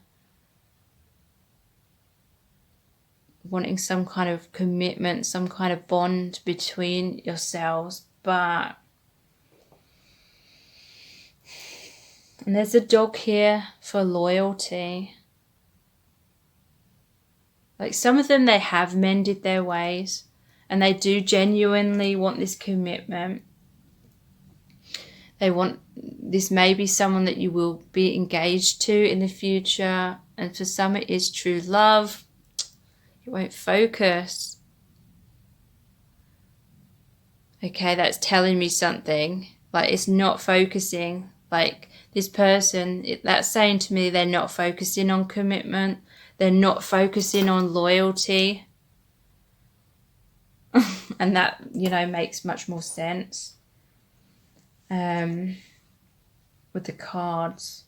wanting some kind of commitment, some kind of bond between yourselves. But and there's a dog here for loyalty. Like, some of them, they have mended their ways and they do genuinely want this commitment. They want, this may be someone that you will be engaged to in the future. And for some, it is true love. It won't focus. Okay, that's telling me something. Like, it's not focusing. Like, this person, that's saying to me they're not focusing on commitment. They're not focusing on loyalty. And that, you know, makes much more sense. With the cards.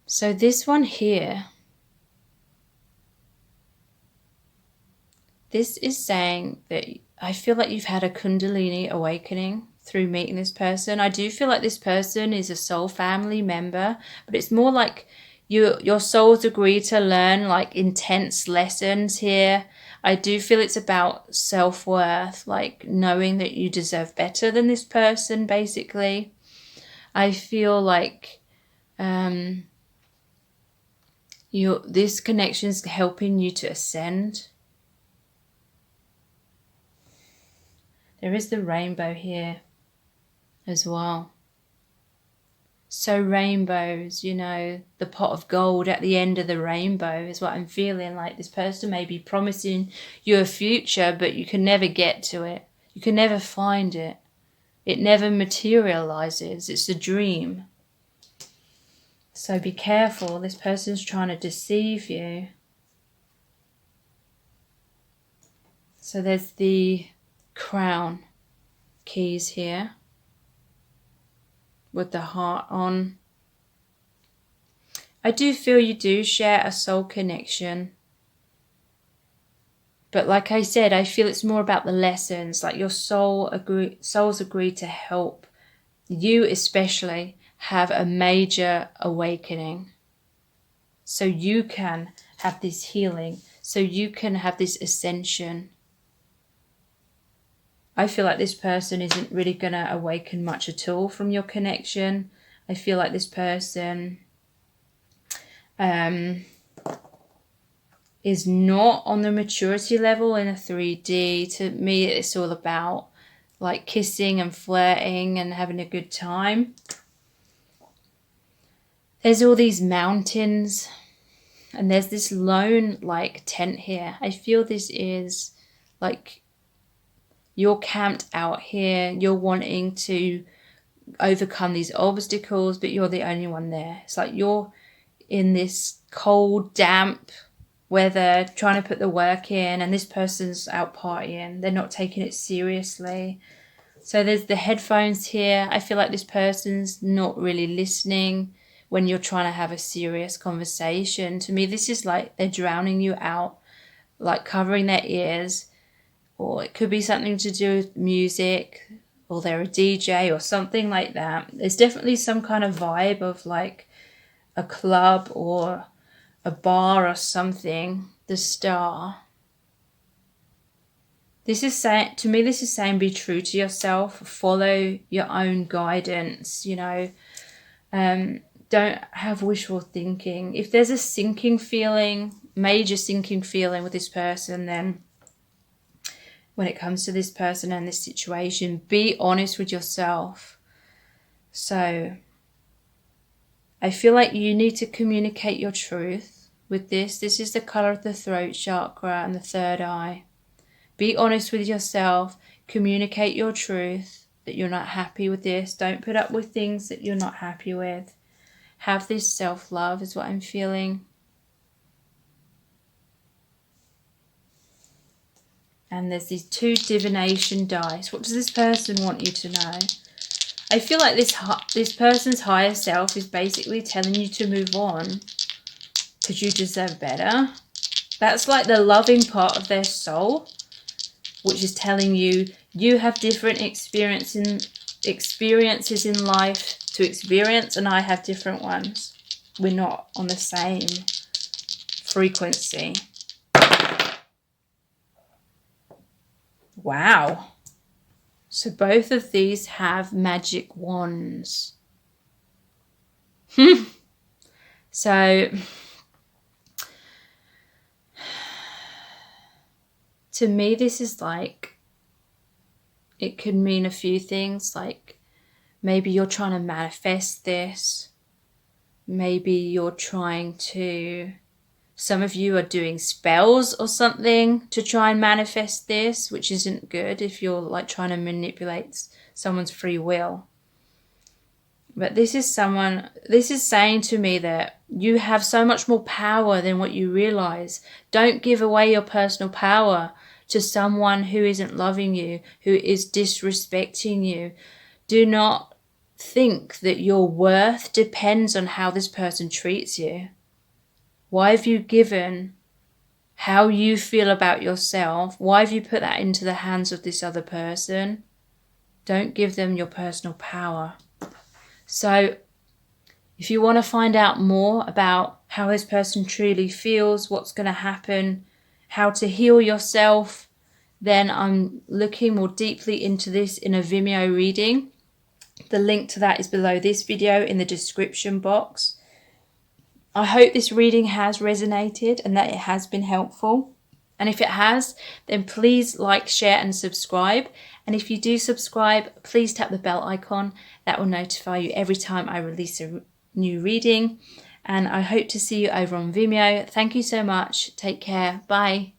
So this one here, this is saying that I feel like you've had a Kundalini awakening through meeting this person. I do feel like this person is a soul family member, but it's more like your souls agree to learn like intense lessons here. I do feel it's about self-worth, like knowing that you deserve better than this person, basically. I feel like this connection is helping you to ascend. There is the rainbow here as well. So rainbows, you know, the pot of gold at the end of the rainbow is what I'm feeling. Like, this person may be promising you a future, but you can never get to it. You can never find it. It never materializes. It's a dream. So be careful. This person's trying to deceive you. So there's the crown keys here with the heart on. I do feel you do share a soul connection. But like I said, I feel it's more about the lessons. Like your souls agree to help you especially have a major awakening. So you can have this healing. So you can have this ascension. I feel like this person isn't really going to awaken much at all from your connection. I feel like this person is not on the maturity level in a 3D. To me, it's all about like kissing and flirting and having a good time. There's all these mountains and there's this lone like tent here. I feel this is like you're camped out here. You're wanting to overcome these obstacles, but you're the only one there. It's like you're in this cold, damp weather, trying to put the work in, and this person's out partying. They're not taking it seriously. So there's the headphones here. I feel like this person's not really listening when you're trying to have a serious conversation. To me, this is like they're drowning you out, like covering their ears, or it could be something to do with music, or they're a DJ or something like that. There's definitely some kind of vibe of like a club or a bar or something. The Star. This is saying, to me, this is saying be true to yourself. Follow your own guidance, you know. Don't have wishful thinking. If there's a sinking feeling, major sinking feeling with this person, then when it comes to this person and this situation, be honest with yourself. So I feel like you need to communicate your truth with this. This is the color of the throat chakra and the third eye. Be honest with yourself. Communicate your truth, that you're not happy with this. Don't put up with things that you're not happy with. Have this self-love is what I'm feeling. And there's these two divination dice. What does this person want you to know? I feel like this person's higher self is basically telling you to move on because you deserve better. That's like the loving part of their soul, which is telling you you have different experiences in life to experience, and I have different ones. We're not on the same frequency. Wow. So both of these have magic wands. So to me, this is like, it could mean a few things. Like maybe you're trying to manifest this. Maybe you're trying to, some of you are doing spells or something to try and manifest this, which isn't good if you're like trying to manipulate someone's free will. But this is saying to me that you have so much more power than what you realize. Don't give away your personal power to someone who isn't loving you, who is disrespecting you. Do not think that your worth depends on how this person treats you. Why have you given how you feel about yourself? Why have you put that into the hands of this other person? Don't give them your personal power. So if you want to find out more about how this person truly feels, what's going to happen, how to heal yourself, then I'm looking more deeply into this in a Vimeo reading. The link to that is below this video in the description box. I hope this reading has resonated and that it has been helpful. And if it has, then please like, share and subscribe. And if you do subscribe, please tap the bell icon. That will notify you every time I release a new reading. And I hope to see you over on Vimeo. Thank you so much. Take care. Bye.